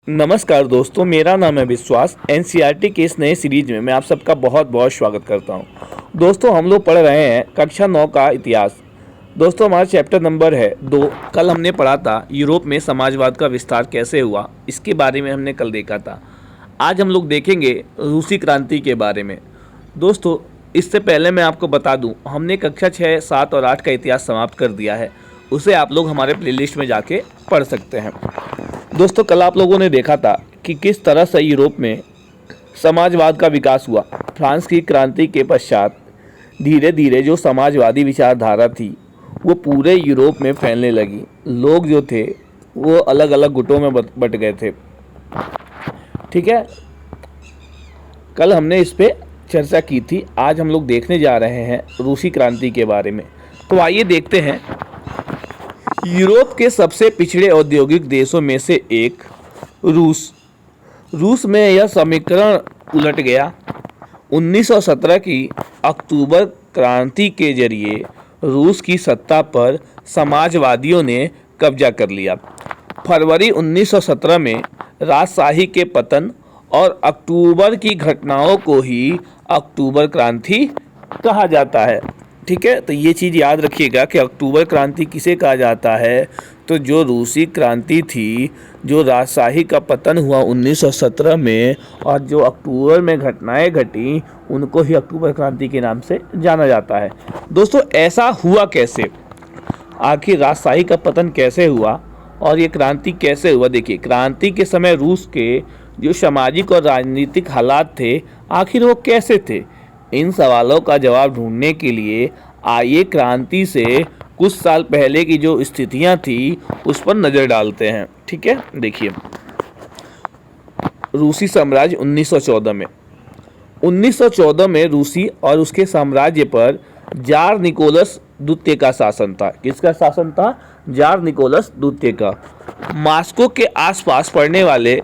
नमस्कार दोस्तों, मेरा नाम है विश्वास। एनसीईआरटी के इस नए सीरीज में मैं आप सबका बहुत बहुत स्वागत करता हूं। दोस्तों, हम लोग पढ़ रहे हैं कक्षा 9 का इतिहास। दोस्तों, हमारा चैप्टर नंबर है 2। कल हमने पढ़ा था यूरोप में समाजवाद का विस्तार कैसे हुआ, इसके बारे में हमने कल देखा था। आज हम लोग देखेंगे रूसी क्रांति के बारे में। दोस्तों, इससे पहले मैं आपको बता दूं, हमने कक्षा 6, 7 और 8 का इतिहास समाप्त कर दिया है। उसे आप लोग हमारे प्लेलिस्ट में जाके पढ़ सकते हैं। दोस्तों, कल आप लोगों ने देखा था कि किस तरह से यूरोप में समाजवाद का विकास हुआ। फ्रांस की क्रांति के पश्चात धीरे धीरे जो समाजवादी विचारधारा थी वो पूरे यूरोप में फैलने लगी। लोग जो थे वो अलग अलग गुटों में बट गए थे। ठीक है, कल हमने इस पे चर्चा की थी। आज हम लोग देखने जा रहे हैं रूसी क्रांति के बारे में। तो आइए देखते हैं। यूरोप के सबसे पिछड़े औद्योगिक देशों में से एक रूस में यह समीकरण उलट गया। 1917 की अक्टूबर क्रांति के जरिए रूस की सत्ता पर समाजवादियों ने कब्जा कर लिया। फरवरी 1917 में राजशाही के पतन और अक्टूबर की घटनाओं को ही अक्टूबर क्रांति कहा जाता है। ठीक है, तो ये चीज़ याद रखिएगा कि अक्टूबर क्रांति किसे कहा जाता है। तो जो रूसी क्रांति थी, जो राजशाही का पतन हुआ 1917 में और जो अक्टूबर में घटनाएं घटी, उनको ही अक्टूबर क्रांति के नाम से जाना जाता है। दोस्तों, ऐसा हुआ कैसे? आखिर राजशाही का पतन कैसे हुआ और ये क्रांति कैसे हुआ? देखिए, क्रांति के समय रूस के जो सामाजिक और राजनीतिक हालात थे, आखिर वो कैसे थे? इन सवालों का जवाब ढूंढने के लिए आइए क्रांति से कुछ साल पहले की जो स्थितियां थी उस पर नज़र डालते हैं। ठीक है, देखिए, रूसी साम्राज्य 1914 में रूसी और उसके साम्राज्य पर जार निकोलस द्वितीय का शासन था। किसका शासन था? जार निकोलस द्वितीय का। मॉस्को के आसपास पड़ने वाले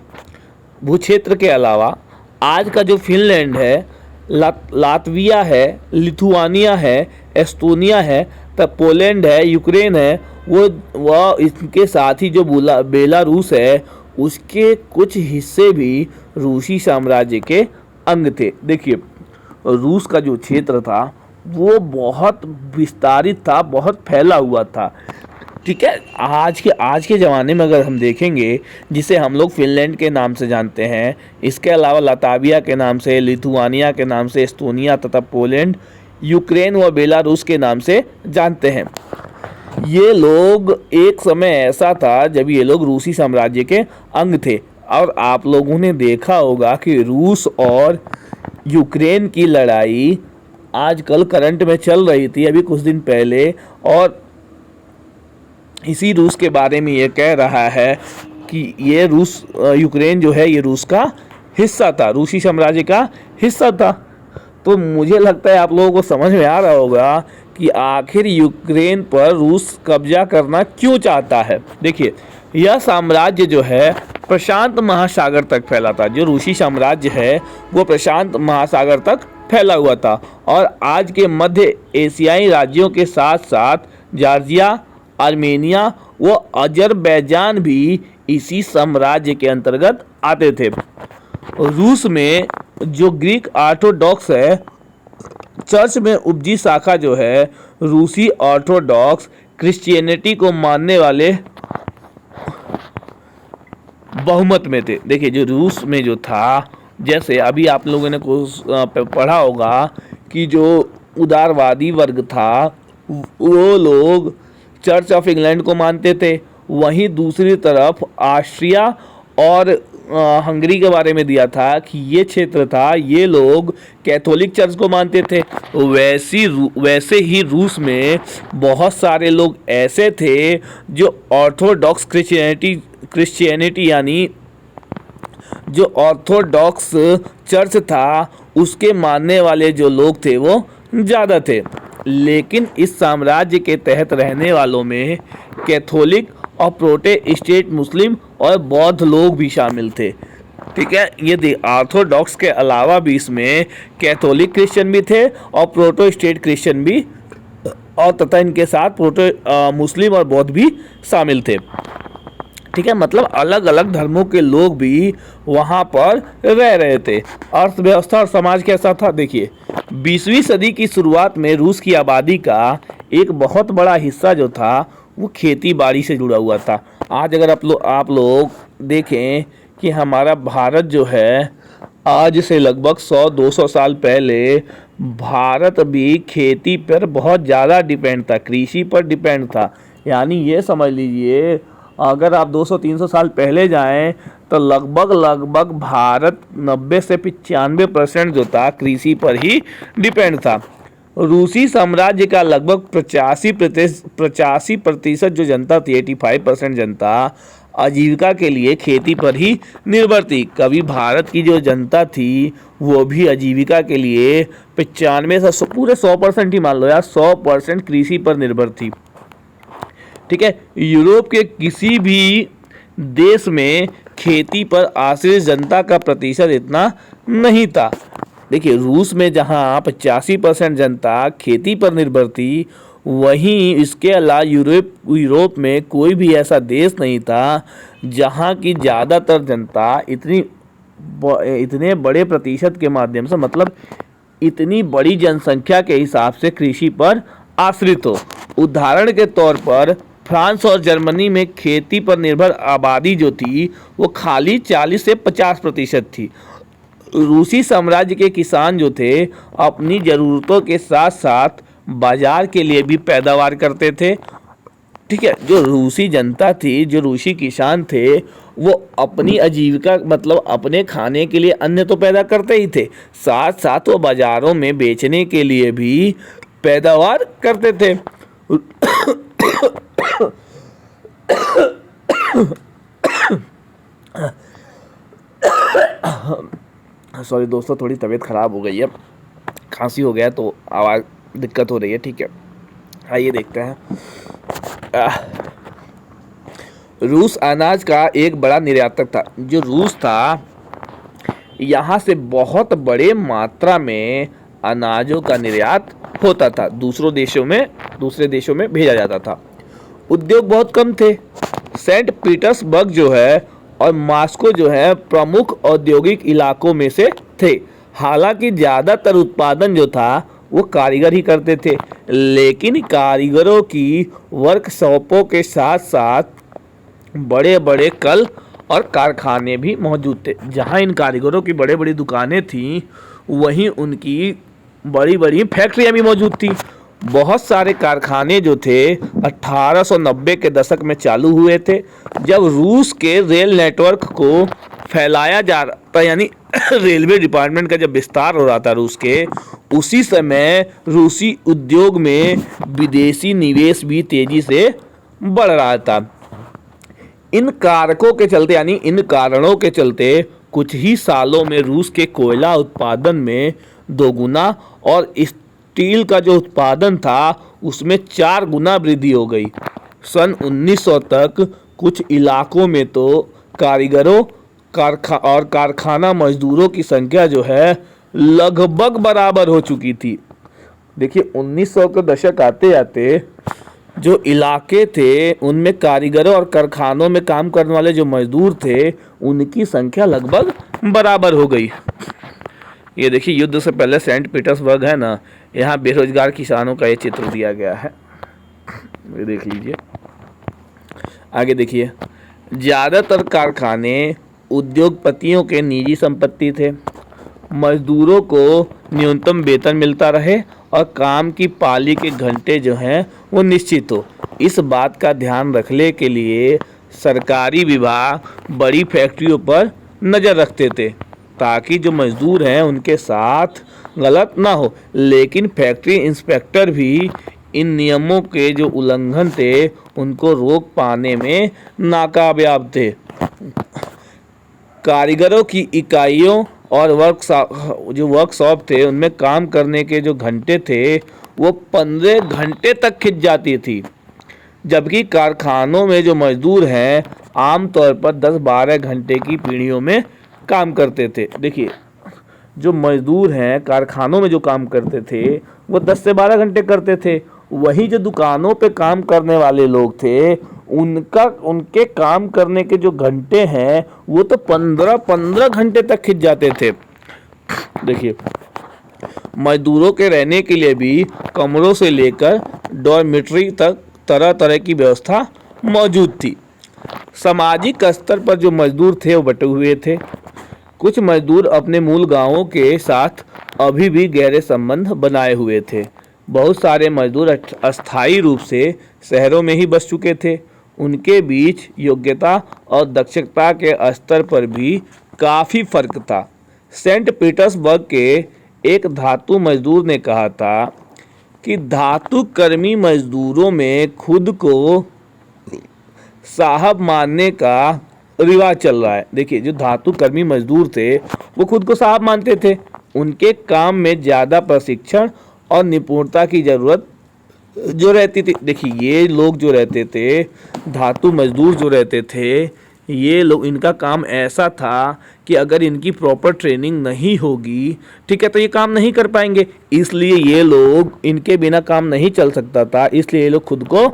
भूक्षेत्र के अलावा आज का जो फिनलैंड है, लातविया है, लिथुआनिया है, एस्टोनिया है, तब पोलैंड है, यूक्रेन है, वो इसके साथ ही जो बेलारूस है, उसके कुछ हिस्से भी रूसी साम्राज्य के अंग थे। देखिए, रूस का जो क्षेत्र था वो बहुत विस्तारित था, बहुत फैला हुआ था। ठीक है, आज के ज़माने में अगर हम देखेंगे, जिसे हम लोग फिनलैंड के नाम से जानते हैं, इसके अलावा लातविया के नाम से, लिथुआनिया के नाम से, एस्टोनिया तथा पोलैंड, यूक्रेन व बेलारूस के नाम से जानते हैं। ये लोग, एक समय ऐसा था जब ये लोग रूसी साम्राज्य के अंग थे। और आप लोगों ने देखा होगा कि रूस और यूक्रेन की लड़ाई आजकल करंट में चल रही थी अभी कुछ दिन पहले, और इसी रूस के बारे में ये कह रहा है कि ये यूक्रेन जो है ये रूस का हिस्सा था, रूसी साम्राज्य का हिस्सा था। तो मुझे लगता है आप लोगों को समझ में आ रहा होगा कि आखिर यूक्रेन पर रूस कब्जा करना क्यों चाहता है। देखिए, यह साम्राज्य जो है प्रशांत महासागर तक फैला था। जो रूसी साम्राज्य है वो प्रशांत महासागर तक फैला हुआ था, और आज के मध्य एशियाई राज्यों के साथ साथ जॉर्जिया, आर्मेनिया व अजरबैजान भी इसी साम्राज्य के अंतर्गत आते थे। रूस में जो ग्रीक ऑर्थोडॉक्स है, चर्च में उपजी शाखा जो है रूसी ऑर्थोडॉक्स क्रिश्चियनिटी को मानने वाले बहुमत में थे। देखिए, जो रूस में जो था, जैसे अभी आप लोगों ने कुछ पढ़ा होगा कि जो उदारवादी वर्ग था वो लोग चर्च ऑफ इंग्लैंड को मानते थे। वहीं दूसरी तरफ ऑस्ट्रिया और हंगरी के बारे में दिया था कि ये क्षेत्र था, ये लोग कैथोलिक चर्च को मानते थे। वैसे ही रूस में बहुत सारे लोग ऐसे थे जो ऑर्थोडॉक्स क्रिश्चियनिटी यानी जो ऑर्थोडॉक्स चर्च था उसके मानने वाले जो लोग थे वो ज़्यादा थे। लेकिन इस साम्राज्य के तहत रहने वालों में कैथोलिक और प्रोटेस्टेंट मुस्लिम और बौद्ध लोग भी शामिल थे। ठीक है, ये ऑर्थोडॉक्स के अलावा भी इसमें कैथोलिक क्रिश्चियन भी थे और प्रोटेस्टेंट क्रिश्चियन भी, और तथा इनके साथ मुस्लिम और बौद्ध भी शामिल थे। ठीक है, मतलब अलग अलग धर्मों के लोग भी वहाँ पर रह रहे थे। अर्थव्यवस्था और समाज कैसा था, देखिए 20वीं सदी की शुरुआत में रूस की आबादी का एक बहुत बड़ा हिस्सा जो था वो खेती बाड़ी से जुड़ा हुआ था। आज अगर आप लोग देखें कि हमारा भारत जो है, आज से लगभग 100-200 साल पहले भारत भी खेती पर बहुत ज़्यादा डिपेंड था, कृषि पर डिपेंड था। यानी ये समझ लीजिए, अगर आप 200-300 साल पहले जाएं तो लगभग भारत 90 से 95% जो था कृषि पर ही डिपेंड था। रूसी साम्राज्य का लगभग 85% जो जनता थी, 85% जनता आजीविका के लिए खेती पर ही निर्भर थी। कभी भारत की जो जनता थी वो भी आजीविका के लिए 95 से पूरे 100% ही मान लो यार, 100% कृषि पर निर्भर थी। ठीक है, यूरोप के किसी भी देश में खेती पर आश्रित जनता का प्रतिशत इतना नहीं था। देखिए रूस में जहाँ 85% जनता खेती पर निर्भर थी, वहीं इसके अलावा यूरोप में कोई भी ऐसा देश नहीं था जहाँ की ज़्यादातर जनता इतने बड़े प्रतिशत के माध्यम से, मतलब इतनी बड़ी जनसंख्या के हिसाब से कृषि पर आश्रित हो। उदाहरण के तौर पर फ्रांस और जर्मनी में खेती पर निर्भर आबादी जो थी वो खाली 40 से 50% थी। रूसी साम्राज्य के किसान जो थे अपनी ज़रूरतों के साथ साथ बाजार के लिए भी पैदावार करते थे। ठीक है, जो रूसी जनता थी, जो रूसी किसान थे, वो अपनी आजीविका मतलब अपने खाने के लिए अन्न तो पैदा करते ही थे, साथ साथ वो बाज़ारों में बेचने के लिए भी पैदावार करते थे। सॉरी दोस्तों, थोड़ी तबीयत ख़राब हो गई है, खांसी हो गया तो आवाज़ दिक्कत हो रही है। ठीक है, आइए देखते हैं। रूस अनाज का एक बड़ा निर्यातक था। जो रूस था, यहाँ से बहुत बड़े मात्रा में अनाजों का निर्यात होता था, दूसरे देशों में भेजा जाता था। उद्योग बहुत कम थे। सेंट पीटर्सबर्ग जो है और मॉस्को जो है प्रमुख औद्योगिक इलाकों में से थे। हालांकि ज़्यादातर उत्पादन जो था वो कारीगर ही करते थे, लेकिन कारीगरों की वर्कशॉपों के साथ साथ बड़े बड़े कल और कारखाने भी मौजूद थे। जहां इन कारीगरों की बड़े बड़ी दुकानें थीं, वहीं उनकी बड़ी बड़ी फैक्ट्रियां भी मौजूद थी। बहुत सारे कारखाने जो थे 1890 के दशक में चालू हुए थे, जब रूस के रेल नेटवर्क को फैलाया जा रहा था, यानी रेलवे डिपार्टमेंट का जब विस्तार हो रहा था रूस के, उसी समय रूसी उद्योग में विदेशी निवेश भी तेजी से बढ़ रहा था। इन कारकों के चलते, यानी इन कारणों के चलते कुछ ही सालों में रूस के कोयला उत्पादन में 2 गुना और स्टील का जो उत्पादन था उसमें 4 गुना वृद्धि हो गई। सन 1900 तक कुछ इलाकों में तो कारीगरों और कारखाना मजदूरों की संख्या जो है लगभग बराबर हो चुकी थी। देखिए 1900 के दशक आते आते जो इलाके थे उनमें कारीगरों और कारखानों में काम करने वाले जो मजदूर थे उनकी संख्या लगभग बराबर हो गई। ये देखिए युद्ध से पहले सेंट पीटर्सबर्ग है ना, यहाँ बेरोजगार किसानों का ये चित्र दिया गया है, ये देख लीजिए। आगे देखिए, ज़्यादातर कारखाने उद्योगपतियों के निजी संपत्ति थे। मजदूरों को न्यूनतम वेतन मिलता रहे और काम की पाली के घंटे जो हैं वो निश्चित हो। इस बात का ध्यान रखने के लिए सरकारी विभाग बड़ी फैक्ट्रियों पर नज़र रखते थे ताकि जो मजदूर हैं उनके साथ गलत ना हो, लेकिन फैक्ट्री इंस्पेक्टर भी इन नियमों के जो उल्लंघन थे उनको रोक पाने में नाकामयाब थे। कारीगरों की इकाइयों और वर्कशॉप थे उनमें काम करने के जो घंटे थे वो 15 घंटे तक खिंच जाती थी, जबकि कारखानों में जो मजदूर हैं आमतौर पर 10-12 घंटे की पीढ़ियों में काम करते थे। देखिए जो मजदूर हैं कारखानों में जो काम करते थे वो 10 से 12 घंटे करते थे, वही जो दुकानों पे काम करने वाले लोग थे, उनके काम करने के जो घंटे हैं वो तो 15-15 घंटे तक खिंच जाते थे। देखिए, मजदूरों के रहने के लिए भी कमरों से लेकर डॉर्मेट्री तक तरह तरह की व्यवस्था मौजूद थी। सामाजिक स्तर पर जो मजदूर थे वो बटे हुए थे। कुछ मजदूर अपने मूल गांवों के साथ अभी भी गहरे संबंध बनाए हुए थे। बहुत सारे मजदूर अस्थायी रूप से शहरों में ही बस चुके थे। उनके बीच योग्यता और दक्षता के स्तर पर भी काफ़ी फर्क था। सेंट पीटर्सबर्ग के एक धातु मजदूर ने कहा था कि धातु कर्मी मजदूरों में खुद को साहब मानने का रिवाज चल रहा है। देखिए, जो धातु कर्मी मजदूर थे वो खुद को साहब मानते थे। उनके काम में ज़्यादा प्रशिक्षण और निपुणता की ज़रूरत जो रहती थी। देखिए, ये लोग जो रहते थे, धातु मजदूर जो रहते थे, ये लोग, इनका काम ऐसा था कि अगर इनकी प्रॉपर ट्रेनिंग नहीं होगी, ठीक है, तो ये काम नहीं कर पाएंगे। इसलिए ये लोग, इनके बिना काम नहीं चल सकता था, इसलिए ये लोग खुद को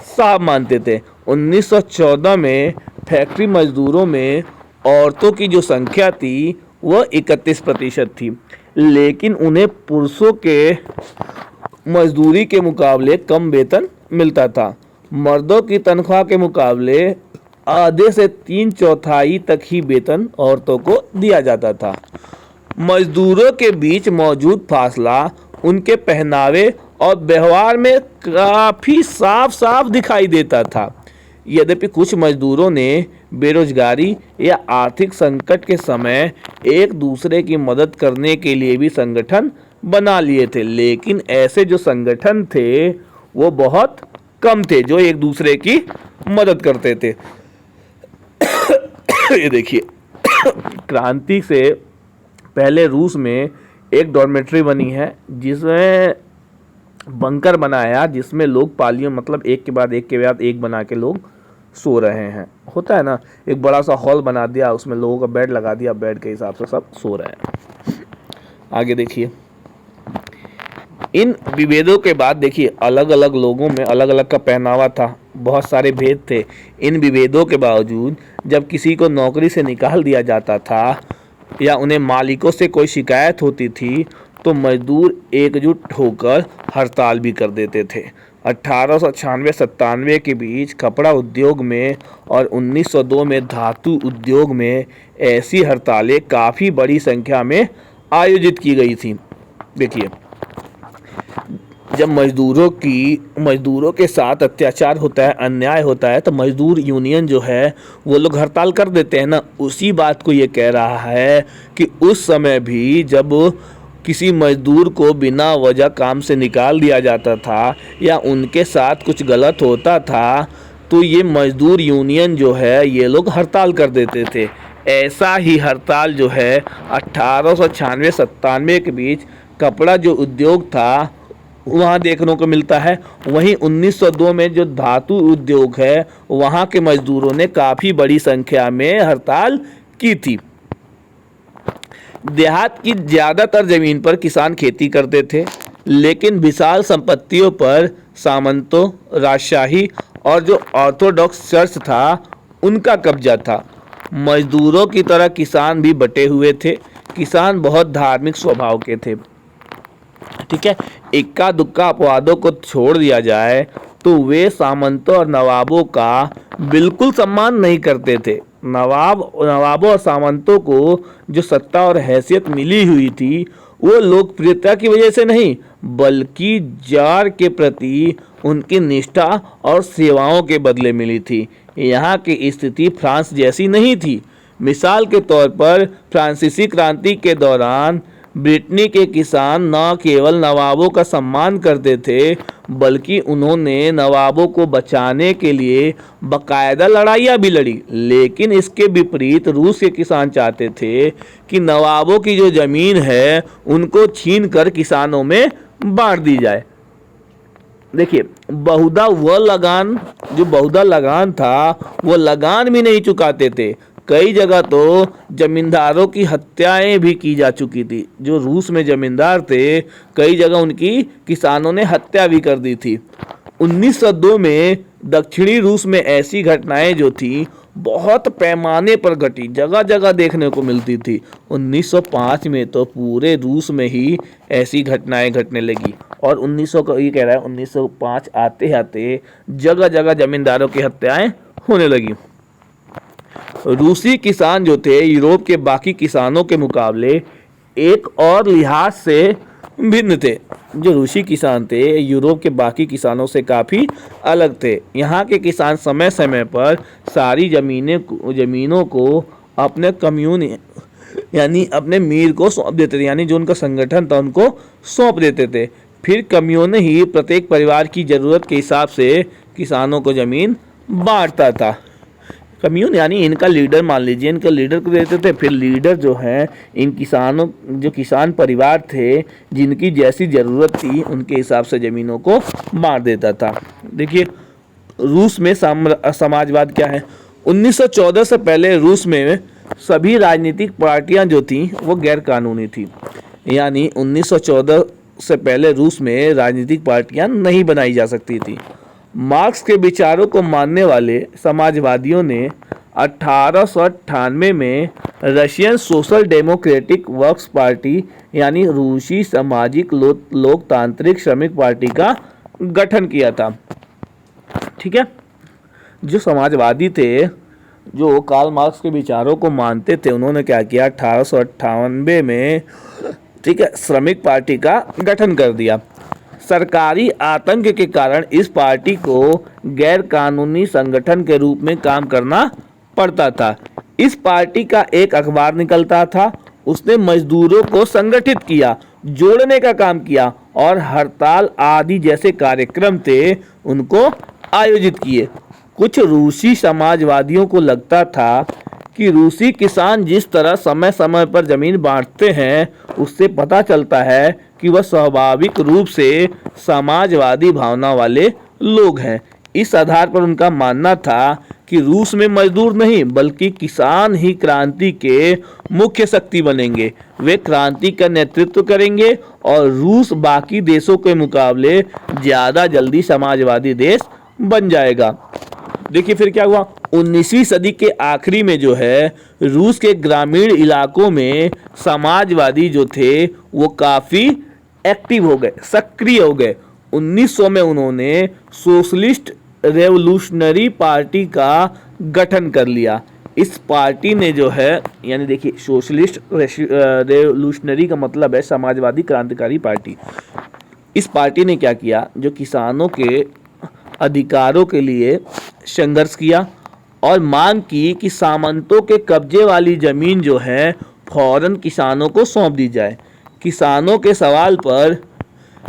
साहब मानते थे। 1914 में फैक्ट्री मजदूरों में औरतों की जो संख्या थी वह 31% थी, लेकिन उन्हें पुरुषों के मजदूरी के मुकाबले कम वेतन मिलता था। मर्दों की तनख्वाह के मुकाबले आधे से 3/4 तक ही वेतन औरतों को दिया जाता था। मजदूरों के बीच मौजूद फासला उनके पहनावे और व्यवहार में काफ़ी साफ साफ दिखाई देता था। यद्यपि कुछ मजदूरों ने बेरोजगारी या आर्थिक संकट के समय एक दूसरे की मदद करने के लिए भी संगठन बना लिए थे, लेकिन ऐसे जो संगठन थे वो बहुत कम थे जो एक दूसरे की मदद करते थे। ये देखिए, क्रांति से पहले रूस में एक डॉर्मेट्री बनी है जिसमें बंकर बनाया, जिसमें लोग पालियों, मतलब एक के बाद एक बना के लोग सो रहे हैं। होता है ना, एक बड़ा सा हॉल बना दिया, उसमें लोगों का बेड लगा दिया, बेड के हिसाब से सब सो रहे हैं। आगे देखिए, इन विभेदों के बाद देखिए, अलग अलग लोगों में अलग अलग का पहनावा था, बहुत सारे भेद थे। इन विभेदों के बावजूद जब किसी को नौकरी से निकाल दिया जाता था या उन्हें मालिकों से कोई शिकायत होती थी तो मजदूर एकजुट होकर हड़ताल भी कर देते थे। 1896-97 के बीच कपड़ा उद्योग में और 1902 में धातु उद्योग में ऐसी हड़तालें काफ़ी बड़ी संख्या में आयोजित की गई थी। देखिए, जब मजदूरों के साथ अत्याचार होता है, अन्याय होता है, तो मजदूर यूनियन जो है वो लोग हड़ताल कर देते हैं ना। उसी बात को ये कह रहा है कि उस समय भी जब किसी मजदूर को बिना वजह काम से निकाल दिया जाता था या उनके साथ कुछ गलत होता था तो ये मजदूर यूनियन जो है ये लोग हड़ताल कर देते थे। ऐसा ही हड़ताल जो है 1896-97 के बीच कपड़ा जो उद्योग था वहाँ देखने को मिलता है। वहीं 1902 में जो धातु उद्योग है वहाँ के मजदूरों ने काफ़ी बड़ी संख्या में हड़ताल की थी। देहात की ज़्यादातर ज़मीन पर किसान खेती करते थे, लेकिन विशाल संपत्तियों पर सामंतों, राजशाही और जो ऑर्थोडॉक्स चर्च था उनका कब्जा था। मजदूरों की तरह किसान भी बटे हुए थे। किसान बहुत धार्मिक स्वभाव के थे, ठीक है। इक्का दुक्का अपवादों को छोड़ दिया जाए तो वे सामंतों और नवाबों का बिल्कुल सम्मान नहीं करते थे। नवाबों और सामंतों को जो सत्ता और हैसियत मिली हुई थी वो लोकप्रियता की वजह से नहीं, बल्कि जार के प्रति उनकी निष्ठा और सेवाओं के बदले मिली थी। यहाँ की स्थिति फ्रांस जैसी नहीं थी। मिसाल के तौर पर फ्रांसीसी क्रांति के दौरान ब्रिटेन के किसान न केवल नवाबों का सम्मान करते थे, बल्कि उन्होंने नवाबों को बचाने के लिए बाकायदा लड़ाइयाँ भी लड़ी। लेकिन इसके विपरीत रूस के किसान चाहते थे कि नवाबों की जो ज़मीन है उनको छीन कर किसानों में बांट दी जाए। देखिए, बहुधा लगान था वो लगान भी नहीं चुकाते थे। कई जगह तो जमींदारों की हत्याएं भी की जा चुकी थी। जो रूस में जमींदार थे, कई जगह उनकी किसानों ने हत्या भी कर दी थी। 1902 में दक्षिणी रूस में ऐसी घटनाएं जो थी बहुत पैमाने पर घटी, जगह जगह देखने को मिलती थी। 1905 में तो पूरे रूस में ही ऐसी घटनाएं घटने लगी और 1900 का ये कह रहा है 1905 आते आते जगह जगह जमींदारों की हत्याएं होने लगी। रूसी किसान जो थे यूरोप के बाकी किसानों के मुकाबले एक और लिहाज से भिन्न थे। जो रूसी किसान थे यूरोप के बाकी किसानों से काफ़ी अलग थे। यहाँ के किसान समय समय पर सारी ज़मीनों को अपने कम्यून यानी अपने मीर को सौंप देते थे, यानी जो उनका संगठन था उनको सौंप देते थे। फिर कम्यून ही प्रत्येक परिवार की ज़रूरत के हिसाब से किसानों को ज़मीन बांटता था। कम्यून यानी इनका लीडर मान लीजिए, इनका लीडर को देते थे, फिर लीडर जो है इन किसानों जो किसान परिवार थे जिनकी जैसी ज़रूरत थी उनके हिसाब से ज़मीनों को बांट देता था। देखिए रूस में समाजवाद क्या है। 1914 से पहले रूस में सभी राजनीतिक पार्टियां जो थीं वो गैर कानूनी थी, यानी 1914 से पहले रूस में राजनीतिक पार्टियां नहीं बनाई जा सकती थी। मार्क्स के विचारों को मानने वाले समाजवादियों ने 1898 में Russian social democratic works party यानी रूसी सामाजिक लोकतांत्रिक श्रमिक पार्टी का गठन किया था। ठीक है, जो समाजवादी थे जो कार्ल मार्क्स के विचारों को मानते थे उन्होंने क्या किया 1898 में, ठीक है, श्रमिक पार्टी का गठन कर दिया। सरकारी आतंक के कारण इस पार्टी को गैर कानूनी संगठन के रूप में काम करना पड़ता था। इस पार्टी का एक अखबार निकलता था, उसने मजदूरों को संगठित किया, जोड़ने का काम किया और हड़ताल आदि जैसे कार्यक्रम थे उनको आयोजित किए। कुछ रूसी समाजवादियों को लगता था कि रूसी किसान जिस तरह समय समय पर जमीन बांटते हैं उससे पता चलता है कि वह स्वाभाविक रूप से समाजवादी भावना वाले लोग हैं। इस आधार पर उनका मानना था कि रूस में मजदूर नहीं बल्कि किसान ही क्रांति के मुख्य शक्ति बनेंगे। वे क्रांति का नेतृत्व करेंगे और रूस बाकी देशों के मुकाबले ज़्यादा जल्दी समाजवादी देश बन जाएगा। देखिए फिर क्या हुआ, 19वीं सदी के आखिरी में जो है रूस के ग्रामीण इलाकों में समाजवादी जो थे वो काफ़ी एक्टिव हो गए, सक्रिय हो गए। 1900 में उन्होंने सोशलिस्ट रेवोल्यूशनरी पार्टी का गठन कर लिया। इस पार्टी ने जो है यानी देखिए सोशलिस्ट रेवोल्यूशनरी का मतलब है समाजवादी क्रांतिकारी पार्टी। इस पार्टी ने क्या किया, जो किसानों के अधिकारों के लिए संघर्ष किया और मांग की कि सामंतों के कब्जे वाली ज़मीन जो है फौरन किसानों को सौंप दी जाए। किसानों के सवाल पर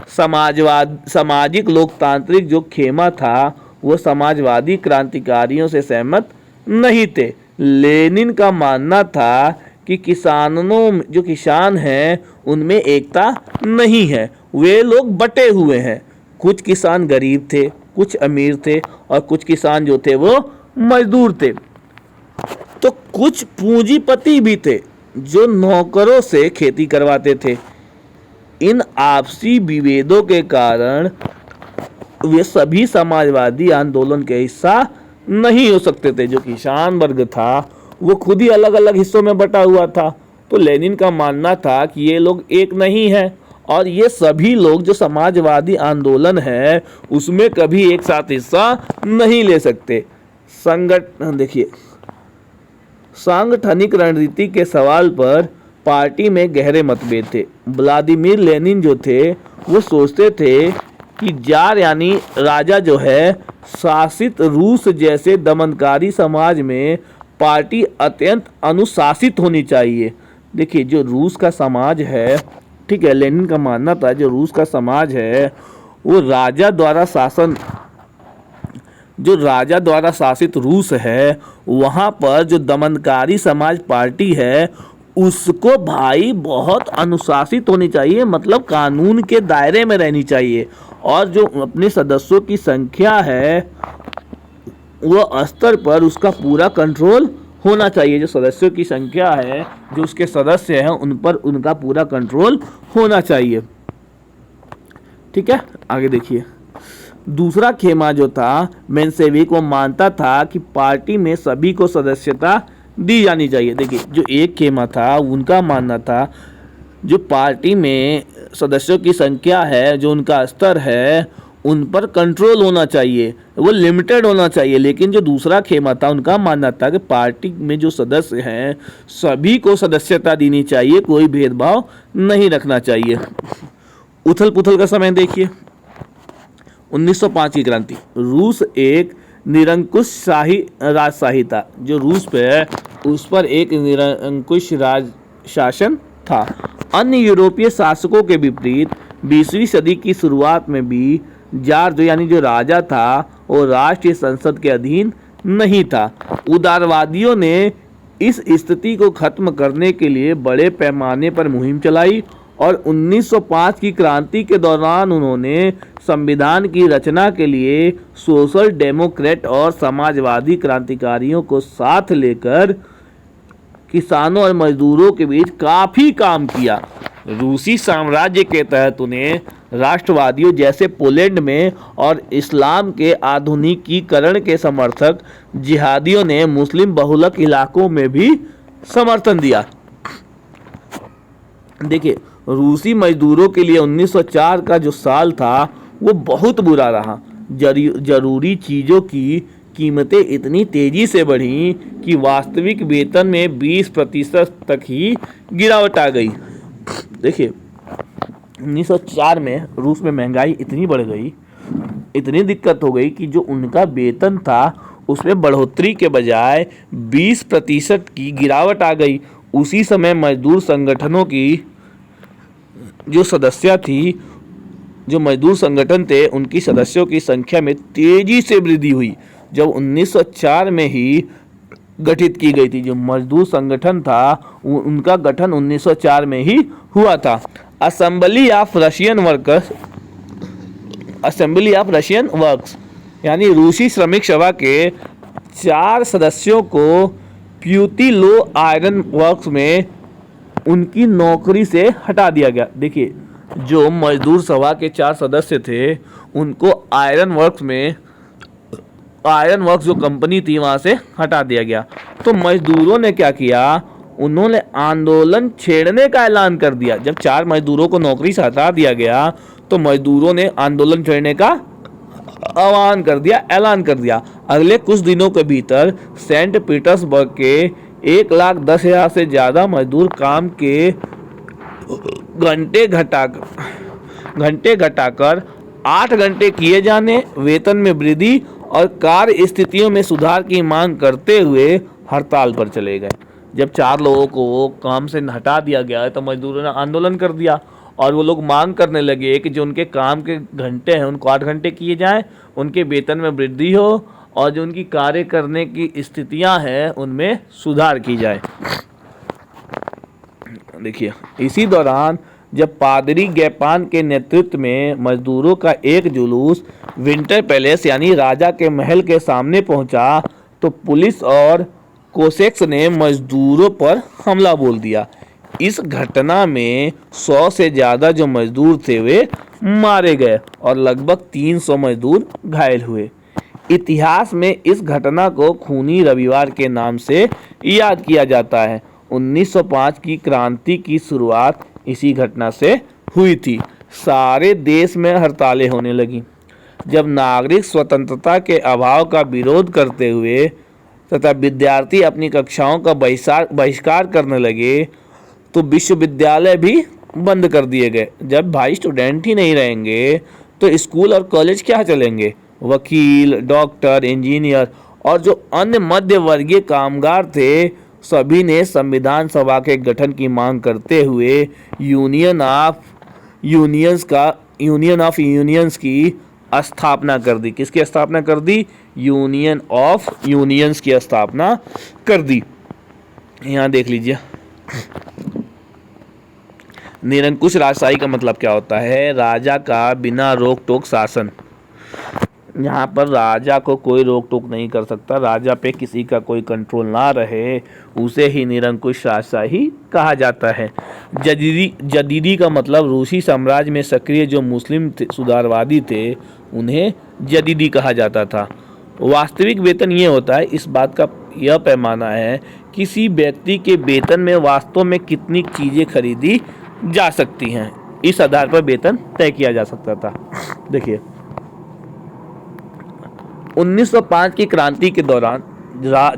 सामाजिक लोकतांत्रिक जो खेमा था वो समाजवादी क्रांतिकारियों से सहमत नहीं थे। लेनिन का मानना था कि जो किसान हैं उनमें एकता नहीं है, वे लोग बटे हुए हैं। कुछ किसान गरीब थे, कुछ अमीर थे और कुछ किसान जो थे वो मजदूर थे। तो कुछ पूंजीपति भी थे जो नौकरों से खेती करवाते थे। इन आपसी विभेदों के कारण वे सभी समाजवादी आंदोलन के हिस्सा नहीं हो सकते थे। जो किसान वर्ग था वो खुद ही अलग अलग हिस्सों में बटा हुआ था। तो लेनिन का मानना था कि ये लोग एक नहीं है और ये सभी लोग जो समाजवादी आंदोलन है उसमें कभी एक साथ हिस्सा नहीं ले सकते। देखिए सांगठनिक रणनीति के सवाल पर पार्टी में गहरे मतभेद थे। व्लादिमीर लेनिन जो थे वो सोचते थे कि जार यानी राजा जो है शासित रूस जैसे दमनकारी समाज में पार्टी अत्यंत अनुशासित होनी चाहिए। देखिए जो रूस का समाज है, ठीक है, लेनिन का मानना था जो रूस का समाज है वो राजा द्वारा शासित रूस है, वहाँ पर जो दमनकारी समाज पार्टी है उसको भाई बहुत अनुशासित होनी चाहिए, मतलब कानून के दायरे में रहनी चाहिए और जो अपने सदस्यों की संख्या है वो स्तर पर उसका पूरा कंट्रोल होना चाहिए। जो सदस्यों की संख्या है, जो उसके सदस्य हैं, उन पर उनका पूरा कंट्रोल होना चाहिए। ठीक है, आगे देखिए। दूसरा खेमा जो था मेंशेविक, वो मानता था कि पार्टी में सभी को सदस्यता दी जानी चाहिए। देखिए, जो एक खेमा था उनका मानना था जो पार्टी में सदस्यों की संख्या है, जो उनका स्तर है, उन पर कंट्रोल होना चाहिए, वो लिमिटेड होना चाहिए। लेकिन जो दूसरा खेमा था उनका मानना था कि पार्टी में जो सदस्य हैं सभी को सदस्यता देनी चाहिए, कोई भेदभाव नहीं रखना चाहिए। उथल पुथल का समय देखिए। 1905 की क्रांति। रूस एक निरंकुशशाही राजशाही था। जो रूस पे है उस पर एक निरंकुश राज शासन था। अन्य यूरोपीय शासकों के विपरीत 20वीं सदी की शुरुआत में भी जार जो यानी जो राजा था वो राष्ट्रीय संसद के अधीन नहीं था। उदारवादियों ने इस स्थिति को खत्म करने के लिए बड़े पैमाने पर मुहिम चलाई और 1905 की क्रांति के दौरान उन्होंने संविधान की रचना के लिए सोशल डेमोक्रेट और समाजवादी क्रांतिकारियों को साथ लेकर किसानों और मजदूरों के बीच काफ़ी काम किया। रूसी साम्राज्य के तहत उन्हें राष्ट्रवादियों जैसे पोलैंड में और इस्लाम के आधुनिकीकरण के समर्थक जिहादियों ने मुस्लिम बहुलक इलाकों में भी समर्थन दिया। देखिए, रूसी मजदूरों के लिए 1904 का जो साल था वो बहुत बुरा रहा। जरूरी चीज़ों की कीमतें इतनी तेज़ी से बढ़ी कि वास्तविक वेतन में 20% तक ही गिरावट आ गई। देखिए, 1904 में रूस में महंगाई इतनी बढ़ गई, इतनी दिक्कत हो गई कि जो उनका वेतन था उसमें बढ़ोतरी के बजाय 20% की गिरावट आ गई। उसी समय मजदूर संगठनों की जो सदस्य थी, जो मजदूर संगठन थे, उनकी सदस्यों की संख्या में तेजी से वृद्धि हुई। जब 1904 में ही गठित की गई थी, जो मजदूर संगठन था उनका गठन 1904 में ही हुआ था। असेंबली ऑफ रशियन वर्क्स यानी रूसी श्रमिक सभा के 4 सदस्यों को प्यूतिलो आयरन वर्क्स में उनकी नौकरी से हटा दिया गया। देखिए, जो मजदूर सभा के 4 सदस्य थे उनको आयरन वर्क्स जो कंपनी थी वहां से हटा दिया गया। तो मजदूरों ने क्या किया, उन्होंने आंदोलन छेड़ने का ऐलान कर दिया। जब 4 मजदूरों को नौकरी से हटा दिया गया तो मजदूरों ने आंदोलन छेड़ने का ऐलान कर दिया। अगले कुछ दिनों के भीतर सेंट पीटर्सबर्ग के 1,10,000 से ज़्यादा मजदूर काम के घंटे घटाकर 8 घंटे किए जाने, वेतन में वृद्धि और कार्य स्थितियों में सुधार की मांग करते हुए हड़ताल पर चले गए। जब 4 लोगों को काम से हटा दिया गया तो मजदूरों ने आंदोलन कर दिया और वो लोग मांग करने लगे कि जो उनके काम के घंटे हैं उनको 8 घंटे किए जाएं, उनके वेतन में वृद्धि हो और जो उनकी कार्य करने की स्थितियां हैं उनमें सुधार की जाए। देखिए, इसी दौरान जब पादरी गैपान के नेतृत्व में मजदूरों का एक जुलूस विंटर पैलेस यानी राजा के महल के सामने पहुंचा तो पुलिस और कोसेक्स ने मजदूरों पर हमला बोल दिया। इस घटना में 100 से ज़्यादा जो मजदूर थे वे मारे गए और लगभग 300 मजदूर घायल हुए। इतिहास में इस घटना को खूनी रविवार के नाम से याद किया जाता है। 1905 की क्रांति की शुरुआत इसी घटना से हुई थी। सारे देश में हड़तालें होने लगी। जब नागरिक स्वतंत्रता के अभाव का विरोध करते हुए तथा विद्यार्थी अपनी कक्षाओं का बहिष्कार करने लगे तो विश्वविद्यालय भी बंद कर दिए गए। जब भाई स्टूडेंट ही नहीं रहेंगे तो स्कूल और कॉलेज क्या चलेंगे। वकील, डॉक्टर, इंजीनियर और जो अन्य मध्य वर्गीय कामगार थे सभी ने संविधान सभा के गठन की मांग करते हुए यूनियन ऑफ यूनियंस की स्थापना कर दी। किसकी स्थापना कर दी? यूनियन ऑफ यूनियंस की स्थापना कर दी। यहाँ देख लीजिए, निरंकुश राजशाही का मतलब क्या होता है? राजा का बिना रोक टोक शासन। यहाँ पर राजा को कोई रोक टोक नहीं कर सकता, राजा पे किसी का कोई कंट्रोल ना रहे, उसे ही निरंकुश शाही कहा जाता है। जदीदी का मतलब रूसी साम्राज्य में सक्रिय जो मुस्लिम सुधारवादी थे उन्हें जदीदी कहा जाता था। वास्तविक वेतन ये होता है, इस बात का यह पैमाना है किसी व्यक्ति के वेतन में वास्तव में कितनी चीज़ें खरीदी जा सकती हैं, इस आधार पर वेतन तय किया जा सकता था। देखिए 1905 की क्रांति के दौरान